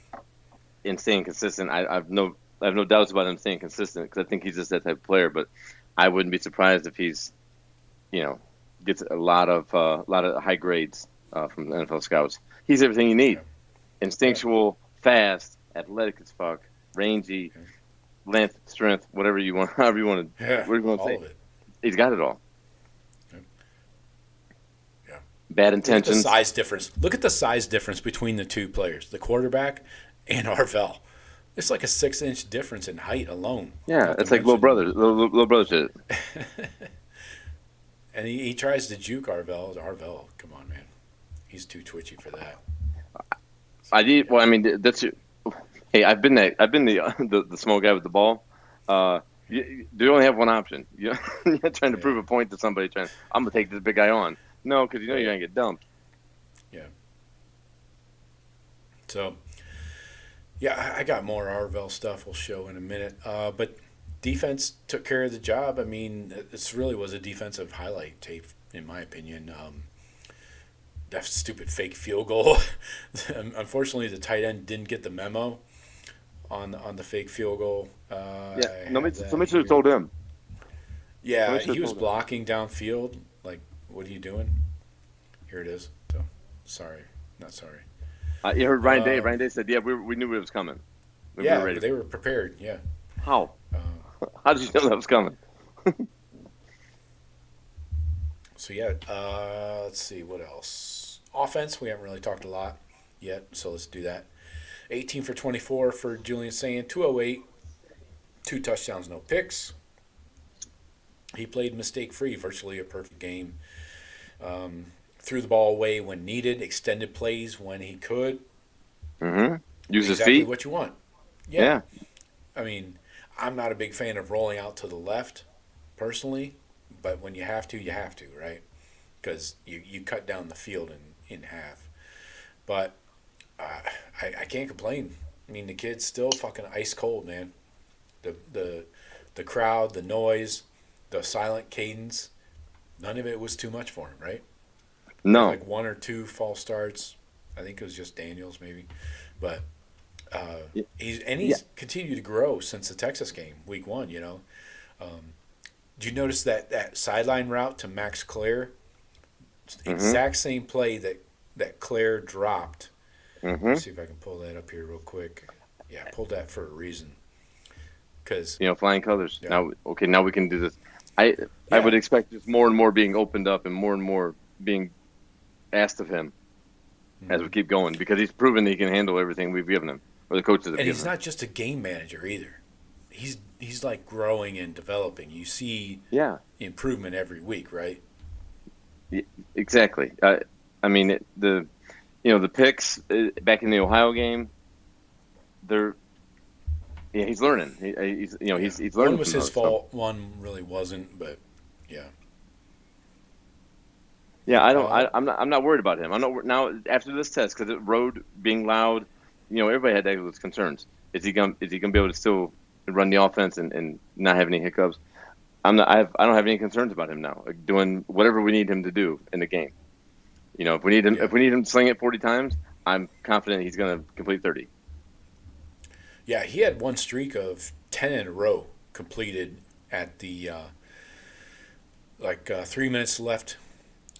and staying consistent. I have no doubts about him staying consistent because I think he's just that type of player. But I wouldn't be surprised if he's gets a lot of high grades from the NFL scouts. He's everything you need: instinctual, fast, athletic as fuck, rangy, length, strength, whatever you want, however you want to, whatever you want to say. All of it. He's got it all. Yeah. Bad intentions. Look at the size difference between the two players, the quarterback and Arvell. It's like a 6-inch difference in height alone. Yeah, it's like little brother shit. And he tries to juke Arvell. Arvell, come on, man. He's too twitchy for that. Well, I mean, that's. Hey, I've been the small guy with the ball. You only have one option. You're trying to prove a point to somebody. I'm gonna take this big guy on. No, because you're gonna get dumped. Yeah. So, yeah, I got more Arvell stuff we'll show in a minute. But defense took care of the job. I mean, this really was a defensive highlight tape, in my opinion. That stupid fake field goal. Unfortunately, the tight end didn't get the memo on the fake field goal. Somebody should have told him. Yeah, he was blocking downfield. Like, what are you doing? Here it is. So, not sorry. You heard Ryan Day. Ryan Day said, "Yeah, we knew it was coming. We were ready. They were prepared. Yeah." How? How did you know that was coming? So yeah, let's see what else. Offense, we haven't really talked a lot yet, so let's do that. 18 for 24 for Julian Sayin, 208, 2 touchdowns, no picks. He played mistake-free, virtually a perfect game. Threw the ball away when needed, extended plays when he could. Mm-hmm. Use his Exactly feet. what you want. Yeah. I mean, I'm not a big fan of rolling out to the left, personally, but when you have to, right? Because you cut down the field in half. But I can't complain. I mean, the kid's still fucking ice cold, man. The crowd, the noise, the silent cadence, none of it was too much for him, right? No. Like 1 or 2 false starts. I think it was just Daniels maybe, but he's continued to grow since the Texas game, week 1. You know, did you notice that sideline route to Max Clare? Exact same play that Clare dropped. Let's see if I can pull that up here real quick. Yeah, I pulled that for a reason. Because Flying colors. Yeah. Now we can do this. I would expect just more and more being opened up and more being asked of him as we keep going, because he's proven that he can handle everything we've given him, or the coaches have and given he's him. not just a game manager either. He's like growing and developing. You see improvement every week, right? Exactly. I mean, the picks back in the Ohio game, he's learning. He's learning. One was from his those, fault. One really wasn't, but yeah. Yeah, I'm not worried about him. I'm not now after this test, because road being loud, everybody had those concerns. Is he gonna be able to still run the offense and not have any hiccups? I don't have any concerns about him now. Like, doing whatever we need him to do in the game. If we need him to sling it 40 times, I'm confident he's gonna complete 30. Yeah, he had one streak of 10 in a row completed at the 3 minutes left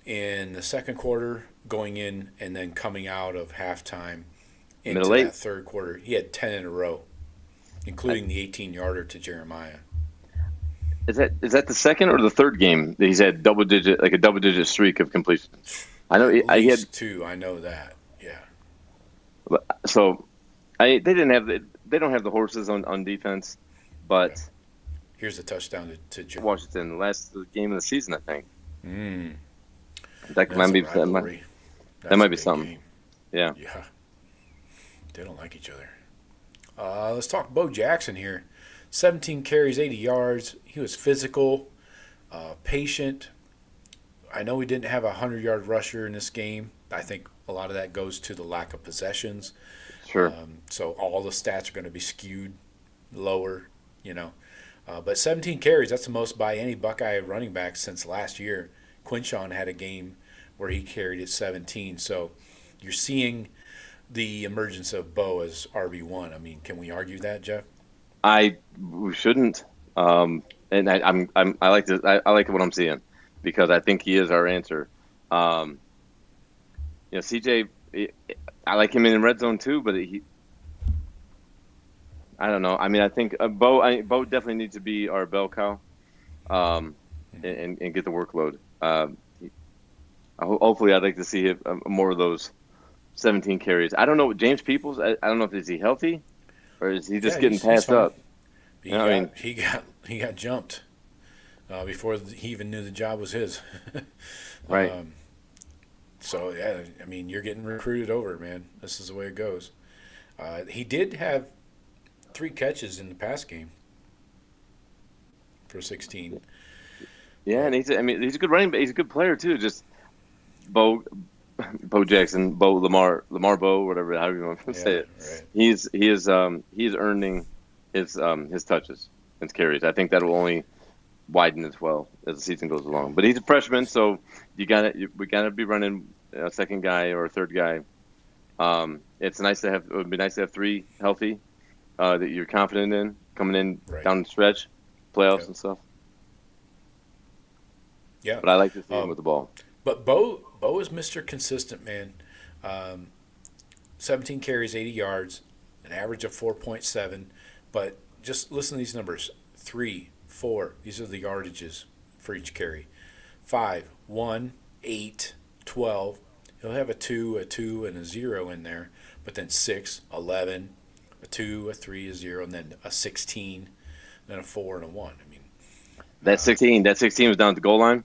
in the second quarter, going in and then coming out of halftime into Middle eight. that third quarter. He had 10 in a row, including the 18-yarder to Jeremiah. Is that the second or the third game that he's had double digit streak of completions? I know At he had least 2. I know that. Yeah. So they don't have the horses on defense, but Here's a touchdown to Washington, the last game of the season, I think. That's That might be a rivalry. that might be That's a big something. game. Yeah. Yeah. They don't like each other. Let's talk Bo Jackson here. 17 carries, 80 yards. He was physical, patient. I know we didn't have a 100-yard rusher in this game. I think a lot of that goes to the lack of possessions. Sure. So all the stats are going to be skewed lower, But 17 carries, that's the most by any Buckeye running back since last year. Quinshawn had a game where he carried at 17. So you're seeing the emergence of Bo as RB1. I mean, can we argue that, Jeff? We shouldn't. And I like this. I like what I'm seeing, because I think he is our answer. CJ, I like him in the red zone too, but I don't know. I mean, I think Bo definitely needs to be our bell cow, and get the workload. Hopefully, I'd like to see more of those 17 carries. I don't know. James Peoples, I don't know if is he healthy, or is he just getting passed up? He got jumped before he even knew the job was his. Right. So yeah, I mean, you're getting recruited over, man. This is the way it goes. He did have 3 catches in the pass game for 16. Yeah, and he's a good running back. He's a good player too. Just Bo Jackson, Lamar Bo, whatever, however you want to say it. Right. He's earning his touches and carries. I think that will only widen as well as the season goes along. But he's a freshman, so we gotta be running a second guy or a third guy. It would be nice to have 3 healthy that you're confident in coming in down the stretch, playoffs and stuff. Yeah, but I like to see him with the ball. But Bo is Mr. Consistent, man. 17 carries, 80 yards, an average of 4.7. But just listen to these numbers: 3, 4. These are the yardages for each carry. 5, 1, 8, 12. He'll have a 2, and a 0 in there. But then 6, 11, a 2, a 3, a 0, and then a 16. then a 4 and a 1. I mean, That 16 was down at the goal line.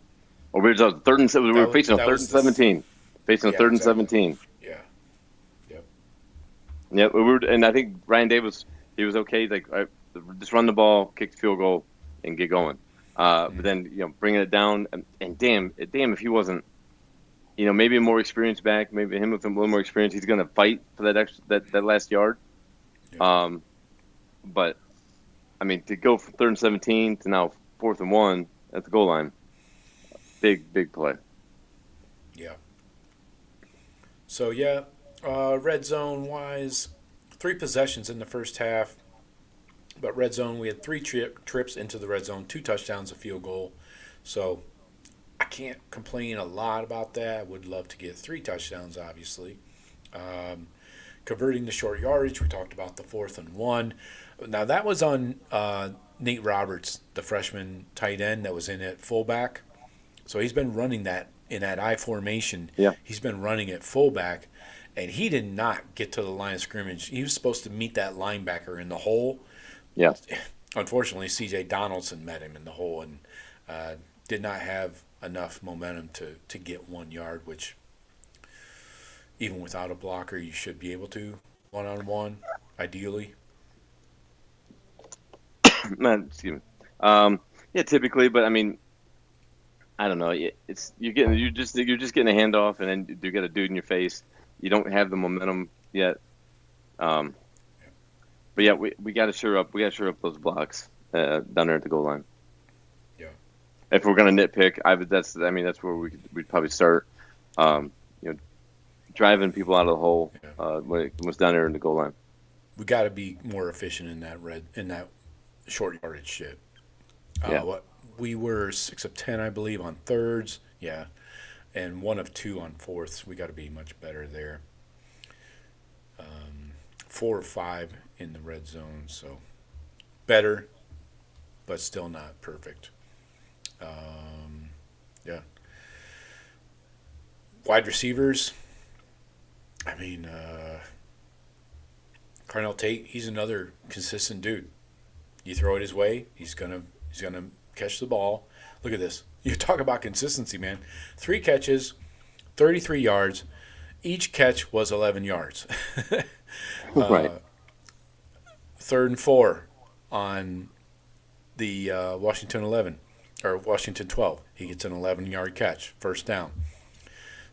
Or we were facing a third and 17. Facing a third and exactly. 17. Yeah. Yep. Yeah, and I think Ryan Davis, he was okay. Like, just run the ball, kick the field goal, and get going. But then, bringing it down, and damn if he wasn't, maybe a more experienced back, maybe him with a little more experience, he's going to fight for that last yard. Yeah. But I mean, to go from 3rd and 17 to now 4th and 1 at the goal line, big play. Yeah. So yeah, red zone wise, 3 possessions in the first half. But red zone, we had 3 trips into the red zone, 2 touchdowns, a field goal. So I can't complain a lot about that. I would love to get 3 touchdowns, obviously. Converting the short yardage, we talked about the 4th and 1. Now that was on Nate Roberts, the freshman tight end that was in at fullback. So he's been running that in that I formation. Yeah. He's been running at fullback, and he did not get to the line of scrimmage. He was supposed to meet that linebacker in the hole. Yeah. Unfortunately, C.J. Donaldson met him in the hole and did not have enough momentum to get 1 yard, which even without a blocker, you should be able to one-on-one, ideally. Man, excuse me. Yeah, typically, but I mean, I don't know. You're just getting a handoff, and then you get a dude in your face. You don't have the momentum yet. But yeah, we got to shore up. We got to shore up those blocks down there at the goal line. Yeah. If we're gonna nitpick, that's where we'd probably start. Driving people out of the hole when it was down there in the goal line. We got to be more efficient in that short yardage shit. What we were 6 of 10, I believe, on thirds. Yeah, and 1 of 2 on fourths. We got to be much better there. 4 or 5 in the red zone, so better, but still not perfect. Yeah. Wide receivers. I mean, Carnell Tate. He's another consistent dude. You throw it his way, he's gonna catch the ball. Look at this. You talk about consistency, man. 3 catches, 33 yards. Each catch was 11 yards. Right. 3rd and 4 on the Washington 11 or Washington 12. He gets an 11-yard catch, first down.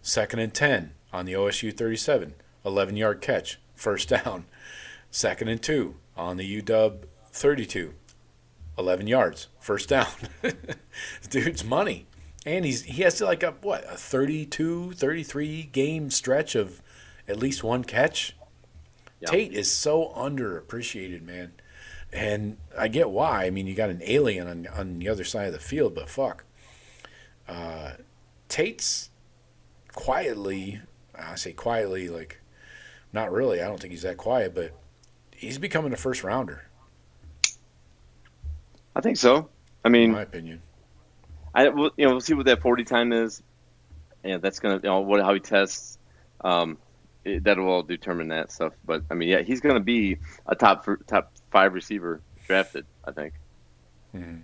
2nd and 10 on the OSU 37, 11-yard catch, first down. 2nd and 2 on the UW 32, 11 yards, first down. Dude's money. And he has like a 32, 33 game stretch of at least 1 catch. Yep. Tate is so underappreciated, man. And I get why. I mean, you got an alien on the other side of the field, but fuck. Tate's quietly, I say quietly, like, not really. I don't think he's that quiet, but he's becoming a first rounder. I think so. I mean, in my opinion. We'll see what that 40 time is. Yeah, that's gonna, how he tests. That'll all determine that stuff. But I mean, yeah, he's gonna be a top 5 receiver drafted, I think. Mm-hmm.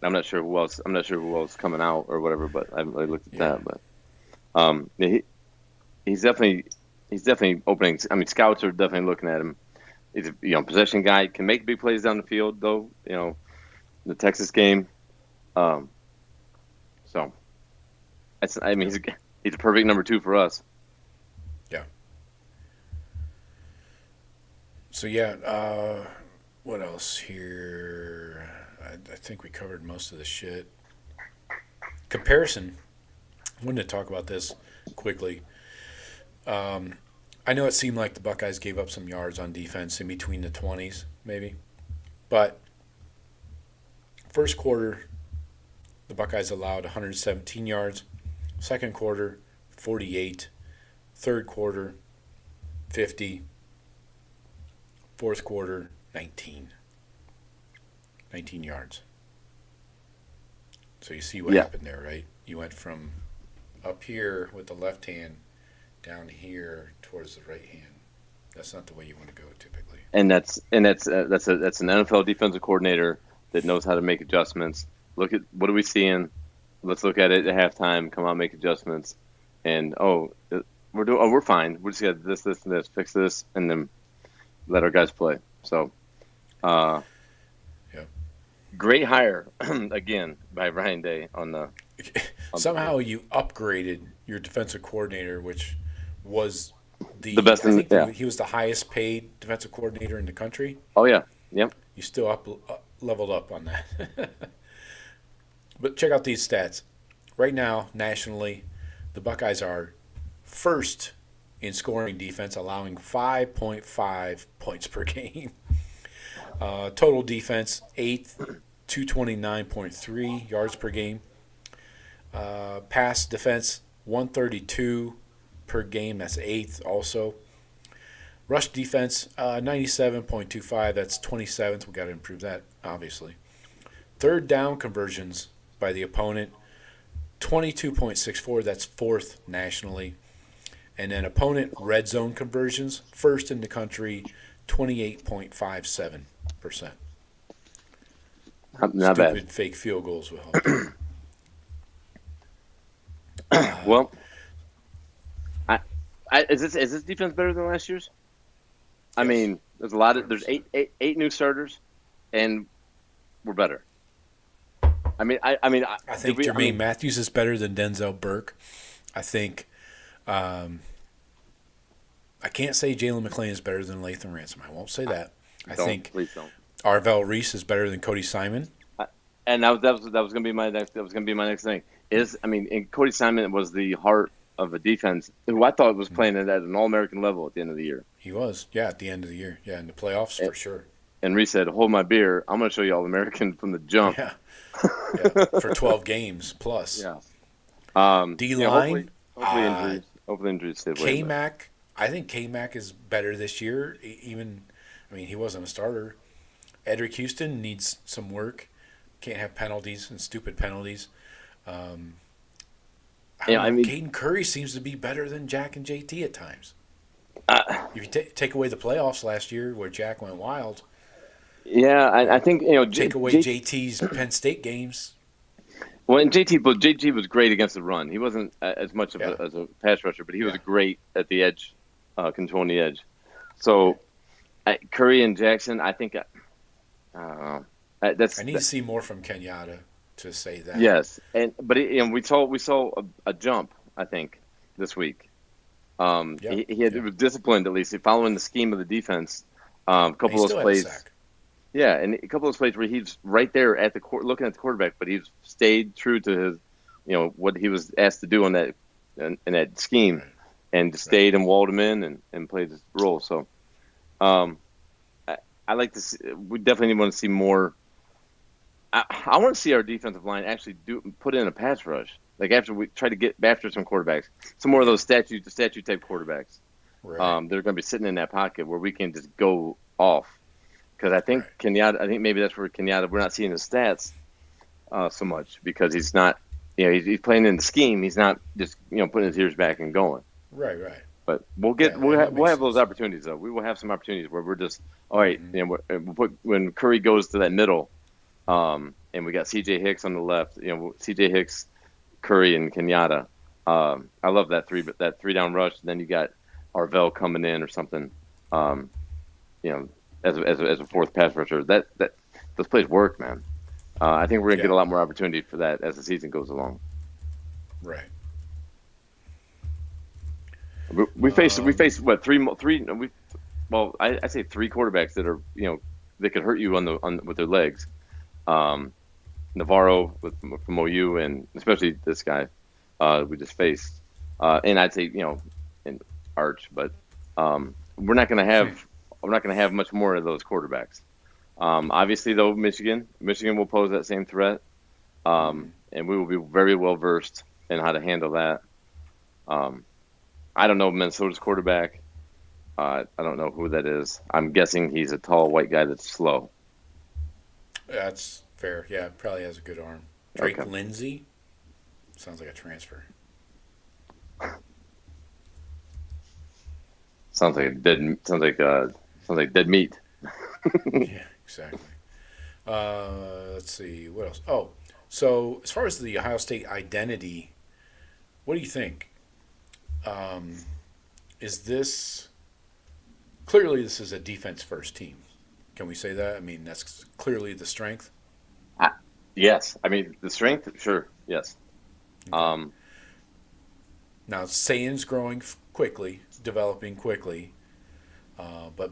I'm not sure who else coming out or whatever, but I looked at that. But he's definitely opening. I mean, scouts are definitely looking at him. He's a possession guy, can make big plays down the field though. The Texas game. So he's a perfect number 2 for us. Yeah. So yeah, what else here? I think we covered most of the shit. Comparison. I wanted to talk about this quickly. I know it seemed like the Buckeyes gave up some yards on defense in between the 20s, maybe. But first quarter, the Buckeyes allowed 117 yards. Second quarter, 48. Third quarter, 50. Fourth quarter, 19. 19 yards. So you see what happened there, right? You went from up here with the left hand down here towards the right hand. That's not the way you want to go typically. And that's an NFL defensive coordinator that knows how to make adjustments. Look at what are we seeing? Let's look at it at halftime. Come on, make adjustments. And we're fine. We just got this, and this. Fix this, and then let our guys play. So, great hire again by Ryan Day on the. Somehow you upgraded your defensive coordinator, which was the best. He was the highest paid defensive coordinator in the country. Oh yeah, yep. You still leveled up on that. But check out these stats. Right now, nationally, the Buckeyes are first in scoring defense, allowing 5.5 points per game. Total defense, 8th, 229.3 yards per game. Pass defense, 132 per game. That's 8th also. Rush defense, 97.25. That's 27th. We got to improve that, obviously. Third down conversions by the opponent, 22.64. That's 4th nationally. And then opponent red zone conversions, first in the country, 28.57%. Not Stupid bad. fake field goals will help. Well, is this defense better than last year's? I mean, there's a lot of there's eight new starters, and we're better. I think Jermaine Matthews is better than Denzel Burke. I think I can't say Jalen McClain is better than Lathan Ransom. I won't say that. Please don't. Arvell Reese is better than Cody Simon. And that was going to be my next. That was going to be my next thing. And Cody Simon was the heart of a defense who I thought was playing at an All-American level at the end of the year. He was, at the end of the year, in the playoffs for sure. And Reese said, "Hold my beer. I'm going to show you All-American from the jump." Yeah, for 12 games plus. Yeah. D-line. Hopefully injuries stay away. K-Mac. I think K-Mac is better this year. He wasn't a starter. Edric Houston needs some work. Can't have penalties and stupid penalties. Caden Curry seems to be better than Jack and JT at times. If you take away the playoffs last year where Jack went wild. Yeah, I think take away JT's Penn State games. Well, and JT was great against the run. He wasn't as much of as a pass rusher, but he was great at the edge, controlling the edge. So Curry and Jackson, I think. I need to see more from Kenyatta to say that. Yes, but we saw a jump, I think, this week. He was disciplined, at least following the scheme of the defense. A couple of those plays. Yeah, and a couple of plays where he's right there at the court, looking at the quarterback, but he's stayed true to his, what he was asked to do on that in that scheme, and stayed and walled him in and played his role. So, I like to see. We definitely want to see more. I want to see our defensive line actually put in a pass rush. Like after we try to get after some quarterbacks, some more of those statue type quarterbacks. Right. They're going to be sitting in that pocket where we can just go off. Because I think Kenyatta, maybe that's where Kenyatta, we're not seeing his stats so much because he's not, he's playing in the scheme. He's not just, putting his ears back and going. Right. But we'll have those opportunities though. We will have some opportunities where we're just, all right, when Curry goes to that middle, and we got C.J. Hicks on the left, C.J. Hicks, Curry, and Kenyatta. I love that three down rush. And then you got Arvell coming in or something. As a fourth pass rusher, that those plays work, man. I think we're gonna get a lot more opportunity for that as the season goes along. Right. We face what three? I say three quarterbacks that are that could hurt you with their legs. Navarro from OU and especially this guy we just faced, and I'd say in Arch, but we're not gonna have. We're not going to have much more of those quarterbacks. Obviously, though, Michigan will pose that same threat, and we will be very well versed in how to handle that. I don't know Minnesota's quarterback. I don't know who that is. I'm guessing he's a tall white guy that's slow. That's fair. Yeah, probably has a good arm. Drake Lindsey sounds like a transfer. Sounds like dead meat. Yeah, exactly. Let's see what else. Oh, so as far as the Ohio State identity, what do you think? Um, is this clearly this is a defense first team? Can we say that? I mean, that's clearly the strength. I, yes, I mean the strength. Sure, yes. Okay. Um, Now, Sayin's growing quickly, developing quickly, but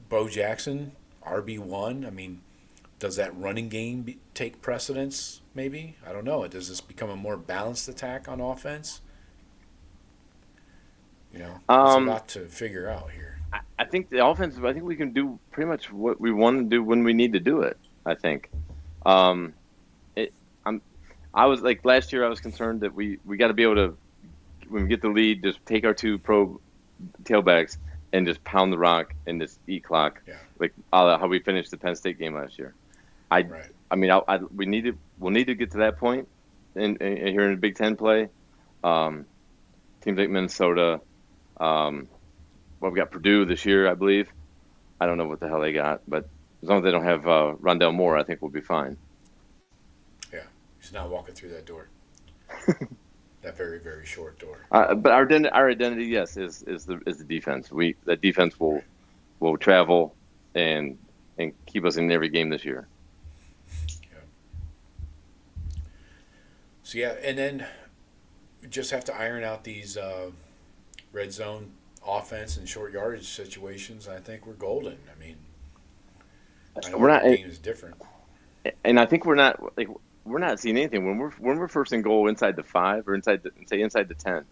Bo Jackson, RB1. I mean, does that running game take precedence? Maybe I don't know. Does this become a more balanced attack on offense? There's a um, lot to figure out here. I think the offense. I think we can do pretty much what we want to do when we need to do it. I think. Um, it, I'm. I was like last year. I was concerned that we got to be able to when we get the lead, just take our two pro tailbacks and just pound the rock and just eat clock, Yeah, like how we finished the Penn State game last year. I right. I mean we'll need to get to that point in here in the Big Ten play. Um, Teams like Minnesota, well, we got Purdue this year, I believe. I don't know what the hell they got, but as long as they don't have Rondell Moore, I think we'll be fine. Yeah, he's not walking through that door. That very very short door. But our identity, yes, is the defense. The defense Right. will travel and keep us in every game this year. Yeah. So yeah, and then we just have to iron out these red zone offense and short yardage situations. I think we're golden. I mean, I know We're not, every game is different. and I think we're not seeing anything when we're first and goal inside the 5 or inside the 10.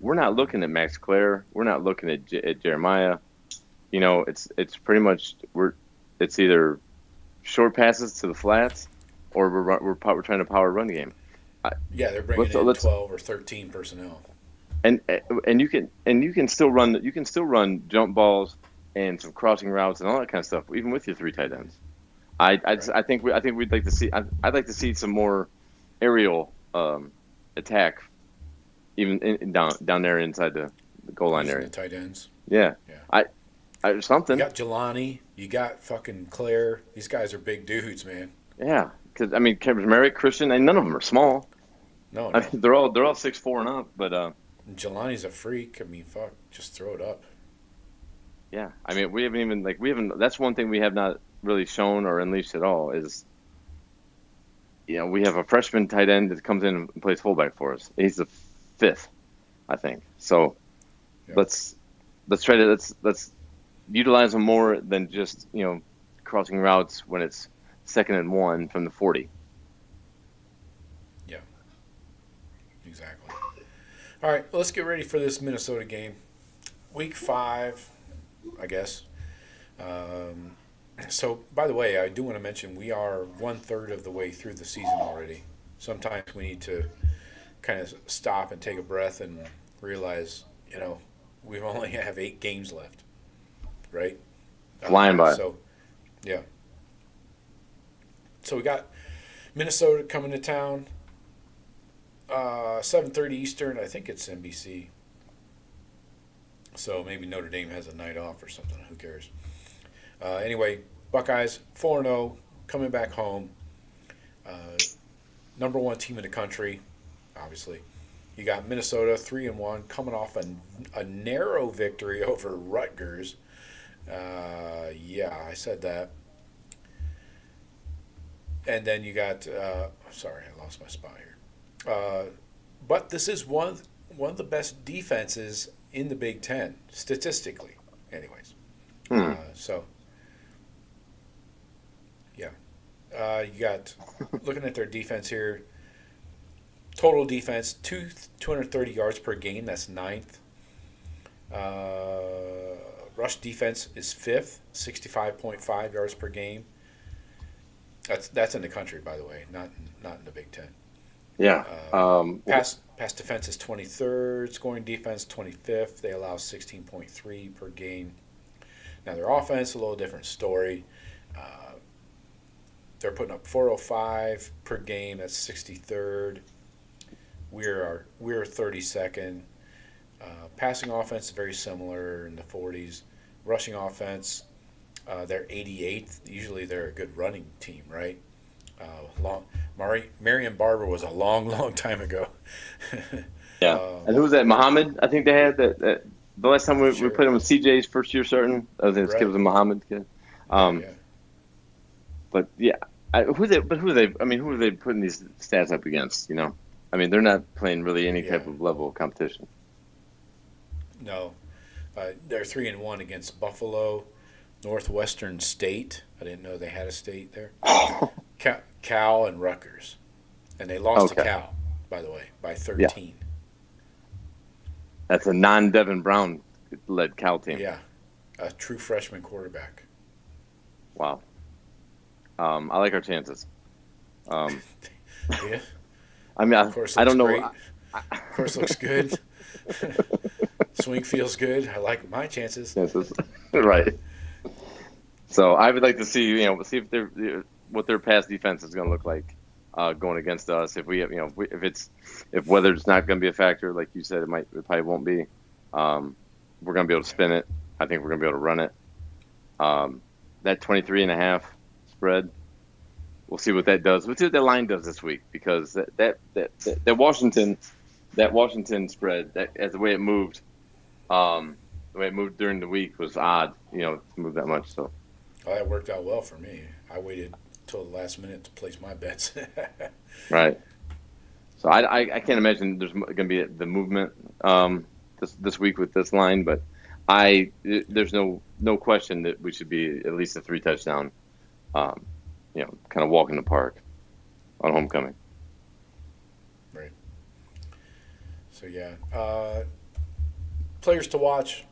We're not looking at Max Clare. We're not looking at Jeremiah. It's pretty much it's either short passes to the flats or we're trying to power run the game. Yeah, they're bringing in 12 or 13 personnel. And you can still run jump balls and some crossing routes and all that kind of stuff even with your 3 tight ends. Right. I think we'd like to see. I'd like to see some more aerial attack, even down there inside the goal line Using area. the tight ends. Yeah, Yeah. I You something. got Jelani. You got fucking Claire. These guys are big dudes, man. Yeah, because I mean, Merrick, Christian, and none of them are small. No, I no. mean, they're all 6'4" and up. But Jelani's a freak. I mean, fuck. Just throw it up. yeah, I mean, we haven't. That's one thing we have not really shown or unleashed at all is. We have a freshman tight end that comes in and plays fullback for us. He's the 5th, I think. So Yeah. let's try to let's utilize him more than just crossing routes when it's 2nd and 1 from the 40. Yeah. Exactly. All right, let's get ready for this Minnesota game. Week 5, I guess. So, by the way, I do want to mention we are 1/3 of the way through the season already. Sometimes we need to kind of stop and take a breath and realize, we only have 8 games left, right? Flying by. So, yeah. So we got Minnesota coming to town. 7:30 Eastern. I think it's NBC. So maybe Notre Dame has a night off or something. Who cares? Anyway, Buckeyes 4-0, coming back home. Number 1 team in the country, obviously. You got Minnesota 3-1, coming off a narrow victory over Rutgers. Yeah, I said that. And then you got. Sorry, I lost my spot here. But this is one of the best defenses in the Big Ten statistically. Anyways, so. Yeah. You got, looking at their defense here, total defense, 230 yards per game. That's 9th. Rush defense is 5th, 65.5 yards per game. That's in the country, by the way, not in the Big Ten. Yeah. Pass defense is 23rd, scoring defense 25th. They allow 16.3 per game. Now their offense, a little different story. They're putting up 405 per game. That's 63rd. We're 32nd. Passing offense is very similar in the 40s. Rushing offense, they're 88th. Usually they're a good running team, right? Marion Barber was a long, long time ago. Yeah. And who was that? Muhammad? I think they had that the last time we Sure. played him with CJ's first year starting. I think his kid was a Muhammad kid. Yeah. But yeah, who are they? I mean, who are they putting these stats up against? You know, I mean, they're not playing really any type of level of competition. No, they're 3-1 against Buffalo, Northwestern State. I didn't know they had a state there. Cal and Rutgers, and they lost to Cal, by the way, by 13. Yeah. That's a non-Devin Brown led Cal team. Yeah, a true freshman quarterback. Wow. I like our chances. Yeah. I mean, I don't know. Great. Of course, looks good. Swing feels good. I like my chances. Right. So I would like to see, see if what their pass defense is going to look like going against us. If we, if weather's not going to be a factor, like you said, it probably won't be. We're going to be able to spin it. I think we're going to be able to run it. That 23.5 spread, we'll see what that does. We'll see what that line does this week, because that Washington spread, as the way it moved, during the week was odd. To move that much. So. Oh, that worked out well for me. I waited till the last minute to place my bets. Right. So I can't imagine there's going to be the movement this week with this line, but there's no question that we should be at least a 3 touchdown, kind of walk in the park on homecoming. Right. So yeah, players to watch.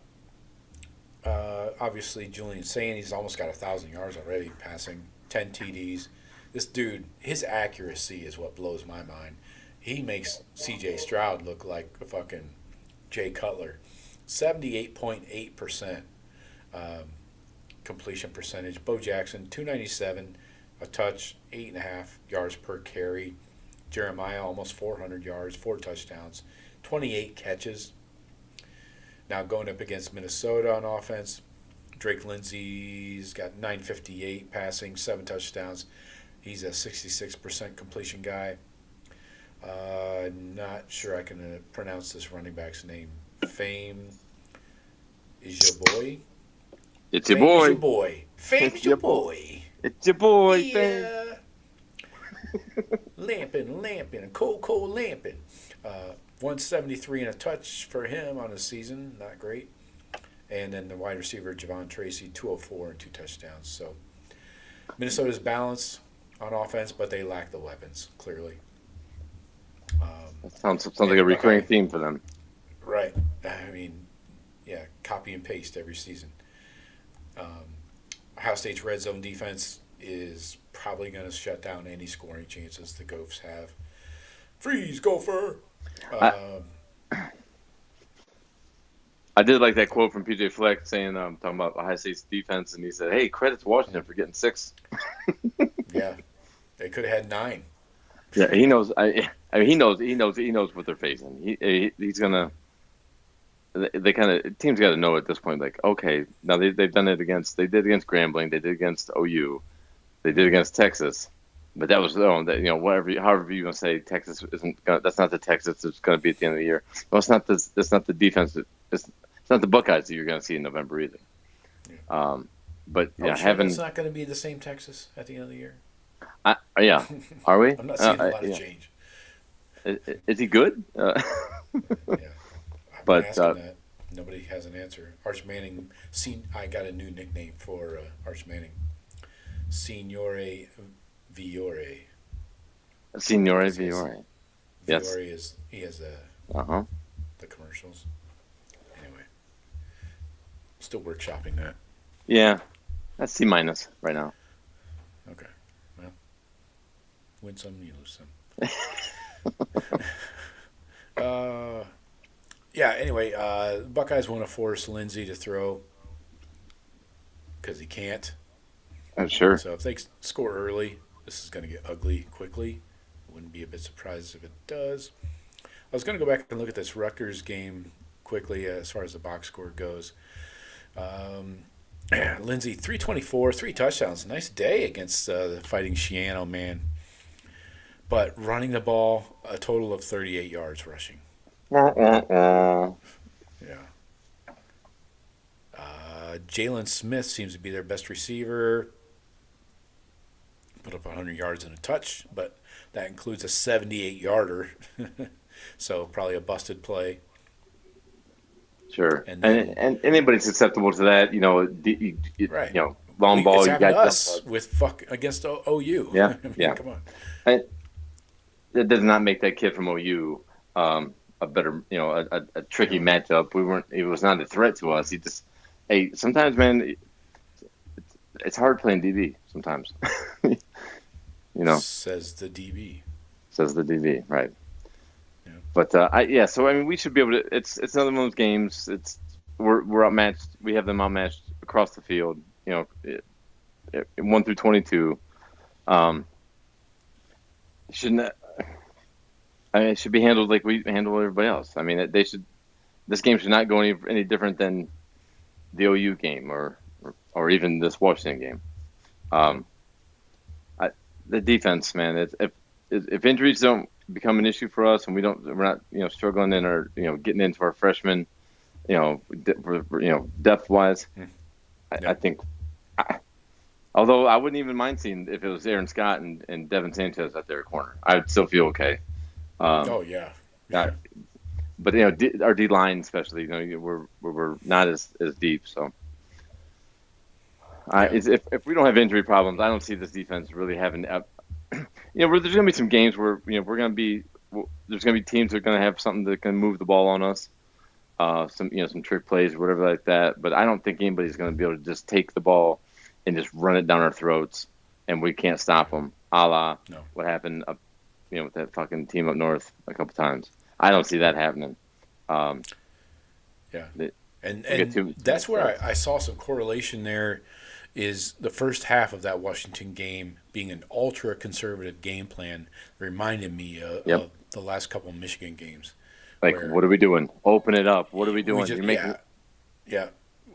Obviously, Julian Sayin, he's almost got 1,000 yards already passing, 10 TDs. This dude, his accuracy is what blows my mind. He makes C.J. Stroud look like a fucking Jay Cutler. 78.8% completion percentage. Bo Jackson, 297, a touch, 8.5 yards per carry. Jeremiah, almost 400 yards, 4 touchdowns, 28 catches. Now going up against Minnesota on offense, Drake Lindsey's got 958 passing, 7 touchdowns. He's a 66% completion guy. Not sure I can pronounce this running back's name. Fame is your boy. It's your boy. Is your boy. Fame is your boy. It's your boy. Yeah. Lamping, cold lamping. 173 and a touch for him on the season. Not great. And then the wide receiver, Javon Tracy, 204 and 2 touchdowns. So Minnesota's balanced on offense, but they lack the weapons, clearly. That sounds like a recurring theme for them. Right. I mean, yeah, copy and paste every season. Ohio State's red zone defense is probably going to shut down any scoring chances the Gophers have. Freeze, Gopher! I did like that quote from PJ Fleck saying, talking about Ohio State's defense, and he said, "Hey, credit to Washington for getting 6." Yeah, they could have had 9. Yeah, he knows. I mean, he knows what they're facing. He's gonna. They kind of teams got to know at this point. Like, okay, now they've done it against. They did against Grambling. They did against OU. They did against Texas. But that was however you want to say Texas isn't. That's not the Texas that's going to be at the end of the year. Well, it's not this. It's not the defense. It's not the Buckeyes that you're going to see in November either. Yeah. But yeah, it's not going to be the same Texas at the end of the year. Yeah, are we? I'm not seeing a lot of change. Is he good? Yeah, but asking that. Nobody has an answer. Arch Manning. I got a new nickname for Arch Manning. Signore Viore. Signore Viore. Yes. Viore he has the commercials. Anyway, still workshopping that. Yeah, that's C- right now. Okay, well, win some, you lose some. Yeah. Anyway, Buckeyes want to force Lindsey to throw because he can't. I'm sure. So if they score early, this is going to get ugly quickly. Wouldn't be a bit surprised if it does. I was going to go back and look at this Rutgers game quickly as far as the box score goes. Lindsey, 324, 3 touchdowns. Nice day against the Fighting Shiano, man. But running the ball, a total of 38 yards rushing. Yeah. Jalen Smith seems to be their best receiver. Put up 100 yards and a touch, but that includes a 78-yarder. So probably a busted play. Sure. And anybody's susceptible to that, Right. long ball. It's You happened got to us against OU. Yeah, I mean, yeah. Come on. That does not make that kid from OU a better, a tricky matchup. It was not a threat to us. Sometimes, man, it's hard playing DB sometimes. Says the DB. Says the DB, right. Yeah. But so I mean, we should be able to. It's another one of those games. We're outmatched. We have them outmatched across the field. 1 through 22. Shouldn't. It should be handled like we handle everybody else. I mean, this game should not go any different than the OU game or even this Washington game. The defense, man. If injuries don't become an issue for us and we're not struggling in our getting into our freshmen, depth wise, I think. Although I wouldn't even mind seeing if it was Aaron Scott and Devin Sanchez at their corner, I'd still feel okay. Yeah. But our D line especially, we're not as deep. So, if we don't have injury problems, I don't see this defense really having. There's going to be some games where there's going to be teams that are going to have something that can move the ball on us, some trick plays or whatever like that. But I don't think anybody's going to be able to just take the ball and just run it down our throats, and we can't stop them. What happened up, with that fucking team up north a couple times. I don't see that happening. And that's where I saw some correlation there. Is the first half of that Washington game being an ultra-conservative game plan reminded me of the last couple of Michigan games. Like, what are we doing? Open it up. What are we doing? Yeah.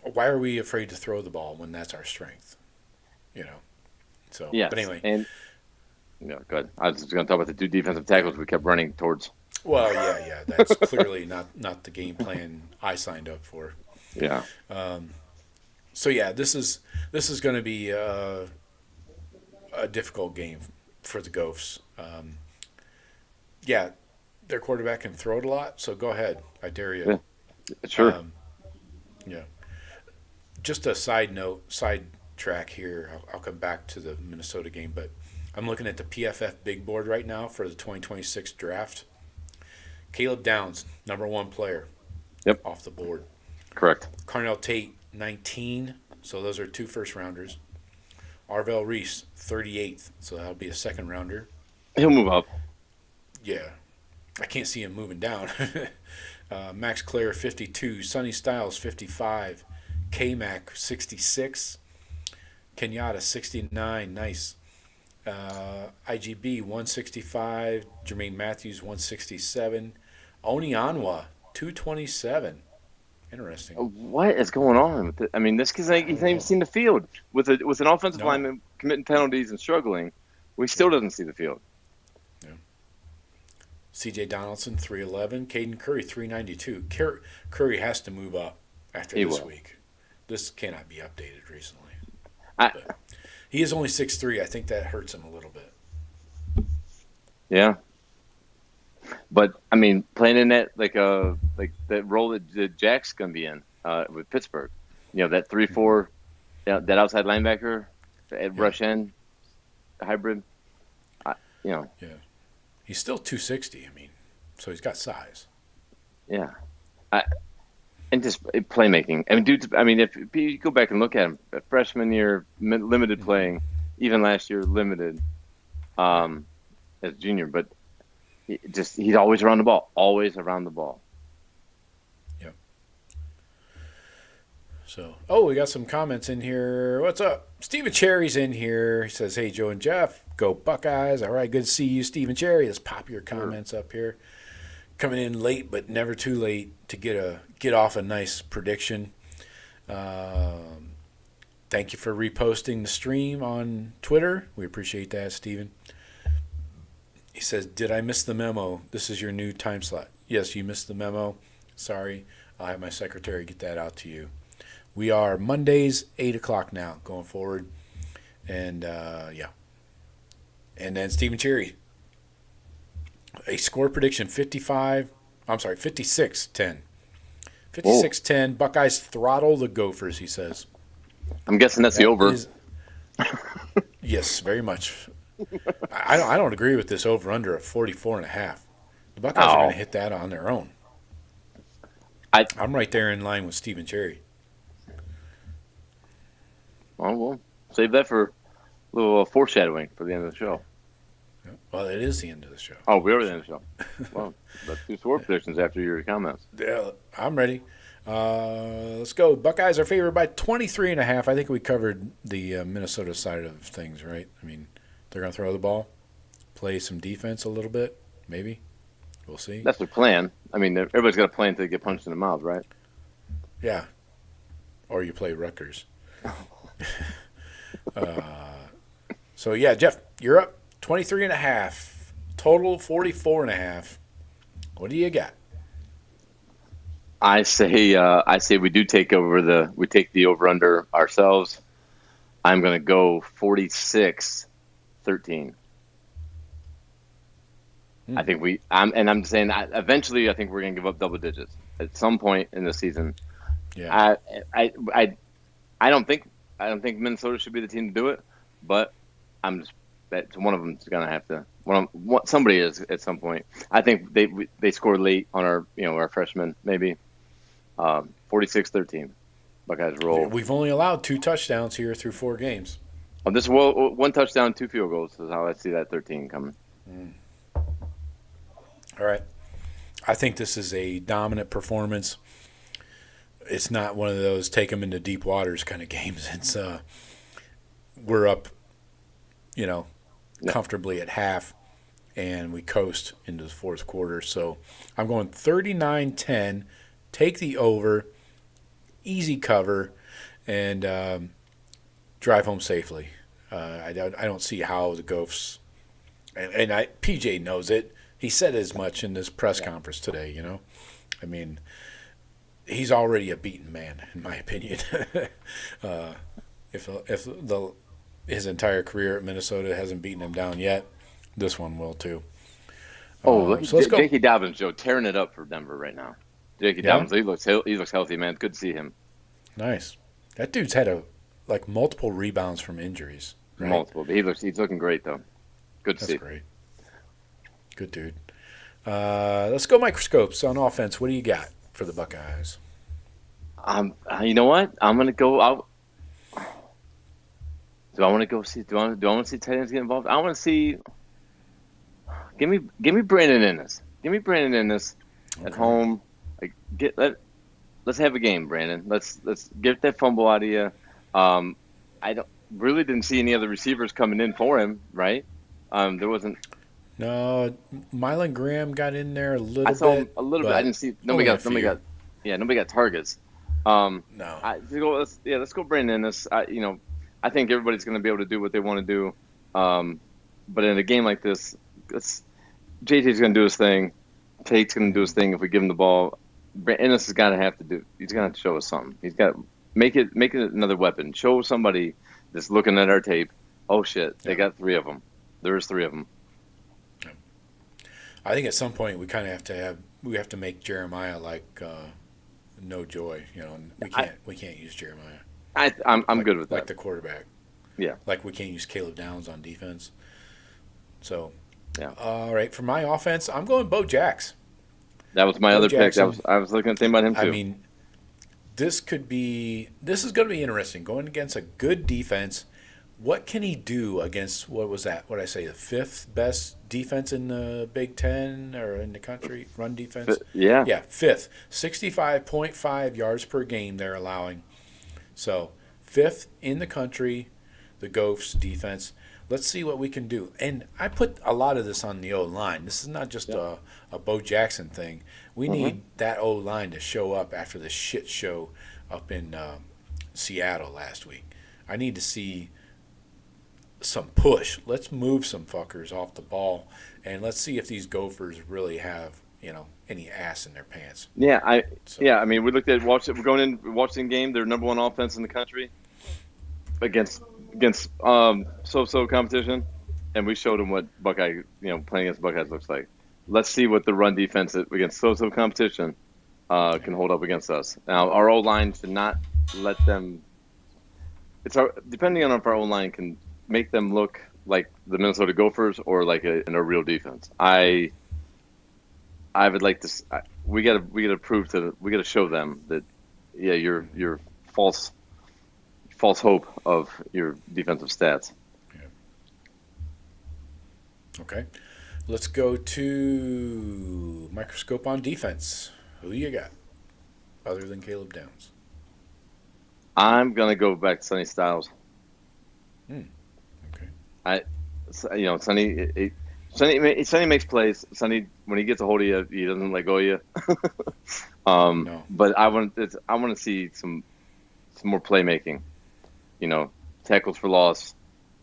Why are we afraid to throw the ball when that's our strength? So, yes. But anyway. And, good. I was just going to talk about the 2 defensive tackles we kept running towards. Well, yeah. That's clearly not the game plan I signed up for. Yeah. So this is going to be a difficult game for the Gophs. Their quarterback can throw it a lot, so go ahead. I dare you. Yeah. Sure. Just a side track here. I'll come back to the Minnesota game, but I'm looking at the PFF big board right now for the 2026 draft. Caleb Downs, number 1 player. Yep. Off the board. Correct. Carnell Tate, 19. So those are 2 first-rounders. Arvell Reese, 38th. So that'll be a second-rounder. He'll move up. Yeah. I can't see him moving down. Max Clare, 52. Sonny Styles, 55. K-Mac, 66. Kenyatta, 69. Nice. IGB, 165. Jermaine Matthews, 167. Oni Anwa, 227. Interesting. What is going on with it? I mean, this kid's he's not even seen the field. With an offensive lineman committing penalties and struggling, we still doesn't see the field. Yeah. CJ Donaldson, 311. Caden Curry, 392. Curry has to move up after this week. This cannot be updated recently. He is only 6'3". I think that hurts him a little bit. Yeah. But I mean, playing in that like that role that Jack's gonna be in with Pittsburgh, that 3-4, that outside linebacker, rush end hybrid, Yeah, he's still 260. I mean, so he's got size. Yeah, and just playmaking. I mean, dude. I mean, if you go back and look at him, freshman year limited playing, even last year limited, as a junior, but. He's always around the ball. Always around the ball. Yep. So, we got some comments in here. What's up? Stephen Cherry's in here. He says, "Hey, Joe and Jeff, go Buckeyes." All right, good to see you, Stephen Cherry. Let's pop your comments up here. coming in late, but never too late to get off a nice prediction. Thank you for reposting the stream on Twitter. We appreciate that, Steven. He says, did I miss the memo? This is your new time slot. Yes, you missed the memo. Sorry. I'll have my secretary get that out to you. We are Mondays, 8 o'clock now, going forward. And, yeah. And then Stephen Cherry. A score prediction, 56-10. 56-10. Buckeyes throttle the Gophers, he says. I'm guessing that's the over. Yes, very much. I don't agree with this over-under of 44.5. The Buckeyes are going to hit that on their own. I'm right there in line with Stephen Cherry. Well, we'll save that for a little foreshadowing for the end of the show. Well, it is the end of the show. Oh, we are at the end of the show. Well, let's do score predictions after your comments. Yeah, I'm ready. Let's go. Buckeyes are favored by 23.5. I think we covered the Minnesota side of things, right? I mean, they're going to throw the ball, play some defense a little bit, maybe. We'll see. That's their plan. I mean, everybody's got a plan until they get punched in the mouth, right? Yeah. Or you play Rutgers. So, yeah, Jeff, you're up. 23.5. Total 44.5. What do you got? I say we do take the over under ourselves. I'm going to go 46-13. I think I'm saying eventually I think we're going to give up double digits at some point in the season. Yeah. I don't think Minnesota should be the team to do it, but that one of them is going to have to. Somebody is at some point. I think they scored late on our freshmen maybe. 46-13. Buckeyes roll. We've only allowed 2 touchdowns here through 4 games. This 1 touchdown, 2 field goals is how I see that 13 coming. All right. I think this is a dominant performance. It's not one of those take them into deep waters kind of games. It's we're up, comfortably at half, and we coast into the fourth quarter. So I'm going 39-10. Take the over, easy cover, and drive home safely. I don't see how the Gophs, and PJ knows it. He said as much in this press conference today. I mean, he's already a beaten man, in my opinion. If his entire career at Minnesota hasn't beaten him down yet, this one will too. So let's go. J.K. Dobbins, Joe, tearing it up for Denver right now. J.K. Dobbins, he looks healthy, man. Good to see him. Nice. That dude's had multiple rebounds from injuries. Right? Multiple. But he's looking great though. Good to see. That's great. Good dude. Let's go microscopes on offense. What do you got for the Buckeyes? You know what? I'm gonna go out. Do I want to go see? Do I want to see tight ends get involved? I want to see. Give me Brandon Ennis. Give me Brandon Ennis at home. Let's have a game, Brandon. Let's get that fumble out of you. I didn't see any other receivers coming in for him, right? There wasn't. No, Mylan Graham got in there a little bit. I saw him a little bit. I didn't see nobody got targets. No. Let's go Brandon Ennis. I think everybody's going to be able to do what they want to do. But in a game like this, JT's going to do his thing. Tate's going to do his thing if we give him the ball. Ennis has got to have to do. He's going to show us something. He's got to make it another weapon. Show somebody that's looking at our tape. Oh shit, they got 3 of them. There's 3 of them. I think at some point we kind of have to make Jeremiah like no joy. We can't use Jeremiah. I'm good with that. Like the quarterback. Yeah. Like we can't use Caleb Downs on defense. So. Yeah. All right. For my offense, I'm going Bo Jax. That was my other pick. I was looking at the thing about him too. I mean, this is going to be interesting. Going against a good defense, what can he do against what was that? What did I say? The 5th best defense in the Big Ten or in the country, run defense. Yeah. Yeah, 5th, 65.5 yards per game they're allowing. So 5th in the country, the Gophs defense. let's see what we can do. And I put a lot of this on the O-line. This is not just a Bo Jackson thing. We need that O-line to show up after the shit show up in Seattle last week. I need to see some push. Let's move some fuckers off the ball, and let's see if these Gophers really have, any ass in their pants. Yeah, I mean, we looked at we're going in Washington game. They're number one offense in the country against so-so competition, and we showed them what Buckeye, playing against Buckeyes looks like. Let's see what the run defense against so-so competition can hold up against us. Now, our O-line should not let them. Depending on if our O-line can make them look like the Minnesota Gophers or like a real defense. I would like to. We got to show them that, your false hope of your defensive stats. Yeah. Okay, let's go to microscope on defense. Who you got, other than Caleb Downs? I'm gonna go back to Sonny Styles. Okay. Sonny makes plays. Sonny, when he gets a hold of you, he doesn't let go of you. No. But I want to see some more playmaking. Tackles for loss.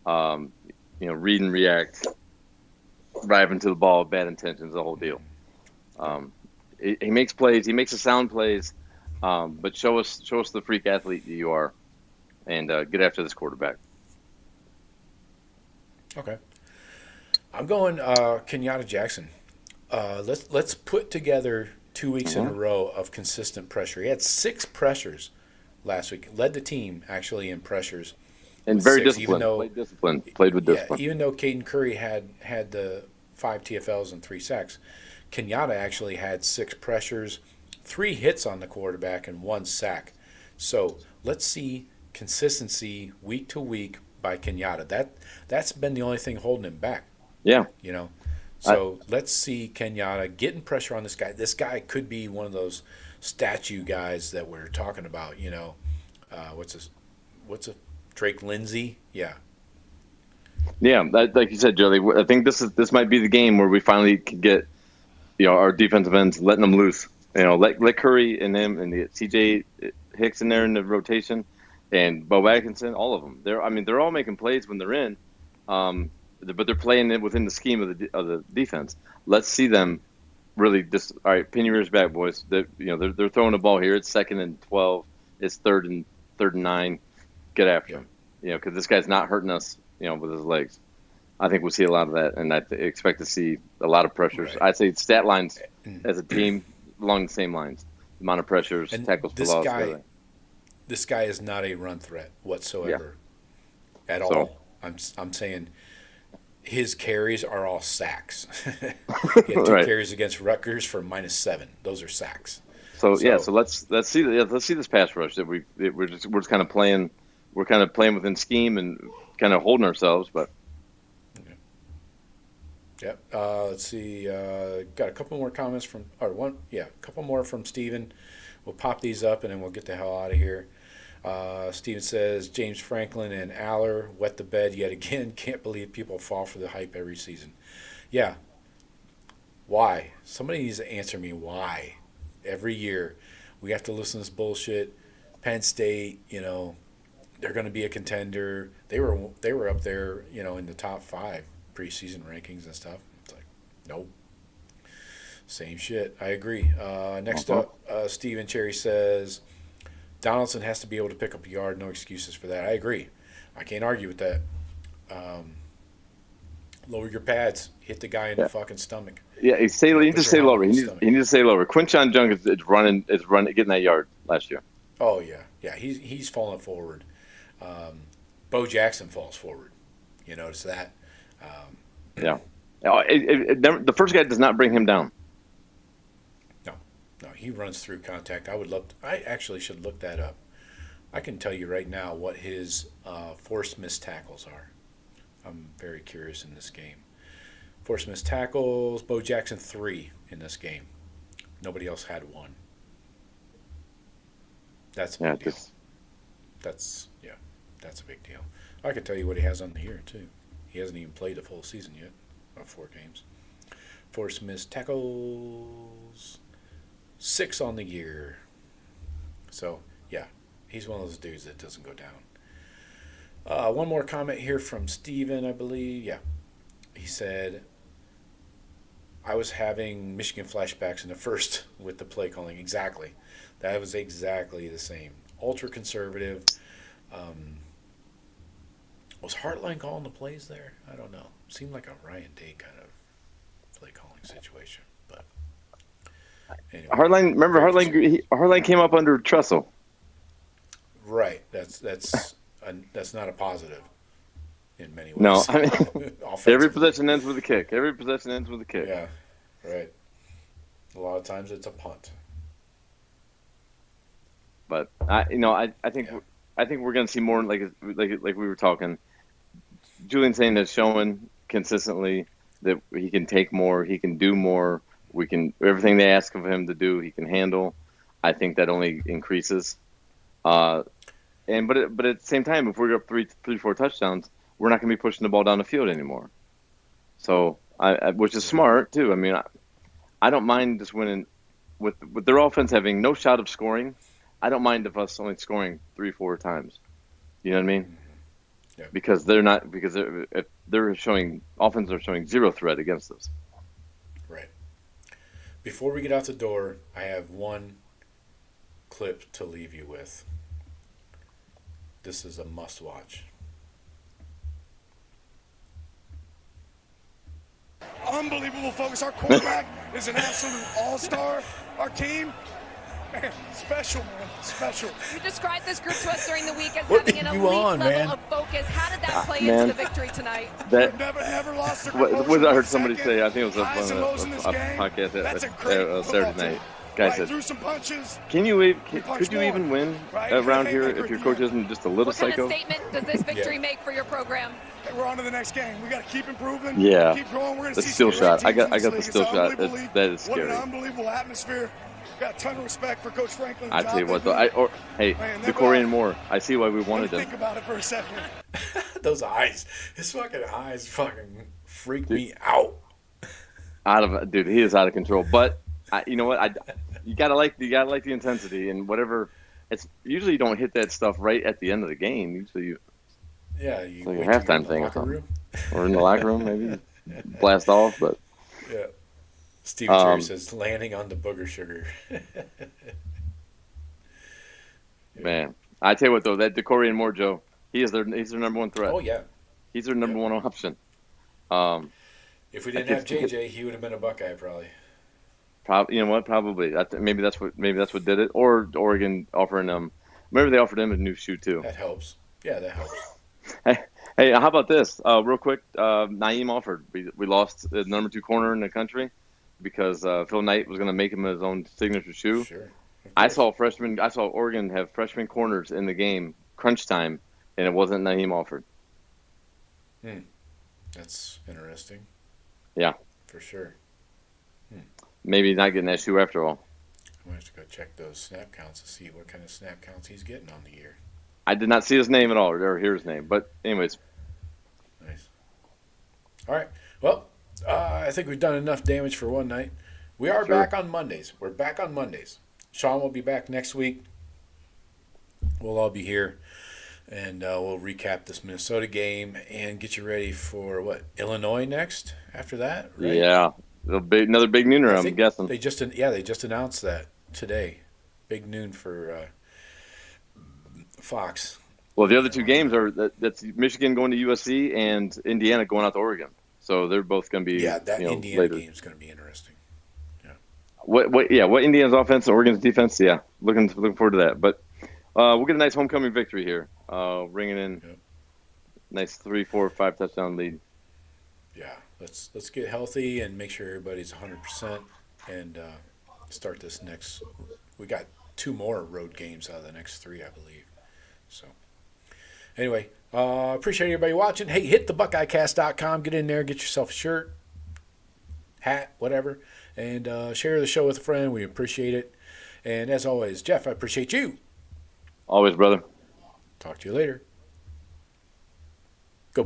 Read and react. Driving to the ball, bad intentions, the whole deal. He makes plays. He makes the sound plays. But show us the freak athlete that you are, and get after this quarterback. Okay. I'm going Kenyatta Jackson. Let's put together 2 weeks in a row of consistent pressure. He had 6 pressures last week. Led the team actually in pressures. And very 6, disciplined. Played with discipline. Even though Caden Curry had the 5 TFLs and 3 sacks, Kenyatta actually had 6 pressures, 3 hits on the quarterback, and 1 sack. So let's see consistency week to week by Kenyatta. That's been the only thing holding him back. Yeah. So let's see Kenyatta getting pressure on this guy. This guy could be one of those statue guys that we're talking about. What's a Drake Lindsay? Yeah. Yeah, like you said, Joey. I think this might be the game where we finally can get our defensive ends letting them loose. Let Curry and him and the CJ Hicks in there in the rotation, and Bo Atkinson, all of them. They're all making plays when they're in. But they're playing it within the scheme of the defense. Let's see them really just all right. Pin your ears back, boys. They're throwing the ball here. It's 2nd and 12. It's 3rd and 9. Get after him. Because this guy's not hurting us. With his legs. I think we'll see a lot of that, and I expect to see a lot of pressures. Right. I'd say stat lines as a team along the same lines. The amount of pressures, and tackles for loss. This guy is not a run threat whatsoever, at all. I'm saying. His carries are all sacks. He had 2 carries against Rutgers for -7. Those are sacks. So let's see this pass rush that we're just kind of playing. We're kind of playing within scheme and kind of holding ourselves, but. Okay. Yep. Let's see. Got a couple more comments a couple more from Steven. We'll pop these up and then we'll get the hell out of here. Steven says, James Franklin and Aller wet the bed yet again. Can't believe people fall for the hype every season. Yeah. Why? Somebody needs to answer me why. Every year we have to listen to this bullshit. Penn State, they're going to be a contender. They were up there, in the top 5 preseason rankings and stuff. It's like, nope. Same shit. I agree. Next up, Steven Cherry says, Donaldson has to be able to pick up a yard. No excuses for that. I agree. I can't argue with that. Lower your pads. Hit the guy in the fucking stomach. Yeah, you need to stay lower. He needs to stay lower. Quinshon Junk is running, getting that yard last year. Oh yeah, yeah. He's falling forward. Bo Jackson falls forward. You notice that? Yeah. The first guy does not bring him down. No, he runs through contact. I actually should look that up. I can tell you right now what his forced missed tackles are. I'm very curious in this game. Forced missed tackles, Bo Jackson 3 in this game. Nobody else had 1. That's a big deal. That's a big deal. I can tell you what he has on here too. He hasn't even played a full season yet, about 4 games. Forced missed tackles, 6 on the year. So, yeah, he's one of those dudes that doesn't go down. One more comment here from Steven, I believe. Yeah. He said, I was having Michigan flashbacks in the first with the play calling. Exactly. That was exactly the same. Ultra conservative. Was Hartline calling the plays there? I don't know. Seemed like a Ryan Day kind of play calling situation. But anyway. Hartline came up under Tressel. Right. That's not a positive in many ways. No, I mean, every possession ends with a kick. Every possession ends with a kick. Yeah, right. A lot of times it's a punt. But I think we're going to see more like we were talking. Julian Sayin has shown consistently that he can take more, he can do more. Everything they ask of him to do, he can handle. I think that only increases. But at the same time, if we're up 3-4 touchdowns, we're not going to be pushing the ball down the field anymore. So, which is smart too. I mean, I don't mind just winning with their offense having no shot of scoring. I don't mind if us only scoring 3-4 times. You know what I mean? Yeah. Because they're showing offenses are showing zero threat against us. Right. Before we get out the door, I have one clip to leave you with. This is a must-watch. Unbelievable focus. Our quarterback is an absolute all-star. Our team, man, special, man, special. You described this group to us during the week as What having an are elite you on, level man? of focus. How did that play Man. into the victory tonight? That Never lost their what composure I heard for a somebody second. say. I think it was Highs and lows in a this game. podcast That's a at great football Saturday team. night. Guy Right, said, threw some punches. could you even win Right? around Hey, here hey, if your hey, coach isn't just a little What kind psycho? of statement does this victory make for your program? Hey, we're on to the next game. We got to keep improving. Yeah. Keep growing. We're going to The see still some great shot. I teams got in the this still league. It's shot. unbelievable league. That is What scary. an unbelievable atmosphere. Got a ton of respect for Coach Franklin. I tell you what, though, Man, the Corey and Moore. I see why we wanted Think them. about it for a second. Those eyes. His fucking eyes fucking freak me out. Dude, he is out of control. But you know what? You gotta like the intensity and whatever. It's usually you don't hit that stuff right at the end of the game. Usually Yeah, you like a wait till you're halftime in the thing or locker something. room. or in the locker room maybe blast off. But Yeah. Stevie Cherry says landing on the booger sugar. man, I tell you what though, that Decory and Moore, Joe, he's their number one threat. Oh yeah. He's their number one option. If we didn't have JJ, he would have been a Buckeye probably. You know what? Probably. Maybe that's what did it. Or Oregon offering them. Remember they offered him a new shoe too. That helps. Yeah, that helps. Hey, how about this? Real quick, Naeem offered. We lost the number 2 corner in the country because Phil Knight was going to make him his own signature shoe. Sure. I saw Oregon have freshman corners in the game, crunch time, and it wasn't Naeem offered. That's interesting. Yeah. For sure. Maybe not getting that shoe after all. I'm going to have to go check those snap counts to see what kind of snap counts he's getting on the year. I did not see his name at all or hear his name. But anyways. Nice. All right. Well, I think we've done enough damage for one night. We are back on Mondays. We're back on Mondays. Shawn will be back next week. We'll all be here. And we'll recap this Minnesota game and get you ready for, Illinois next after that? Right? Yeah. Another big nooner, I'm guessing. They just announced that today. Big noon for Fox. Well, the other 2 games that's Michigan going to USC and Indiana going out to Oregon. So they're both going to be Indiana later. game is going to be interesting. Yeah. What Indiana's offense and Oregon's defense? Yeah, looking forward to that. But we'll get a nice homecoming victory here, bringing in nice 3, 4, 5 touchdown lead. Yeah, let's get healthy and make sure everybody's 100% and start this next. We got 2 more road games out of the next 3, I believe. So, anyway, appreciate everybody watching. Hey, hit the BuckeyeCast.com. Get in there, get yourself a shirt, hat, whatever, and share the show with a friend. We appreciate it. And as always, Jeff, I appreciate you. Always, brother. Talk to you later.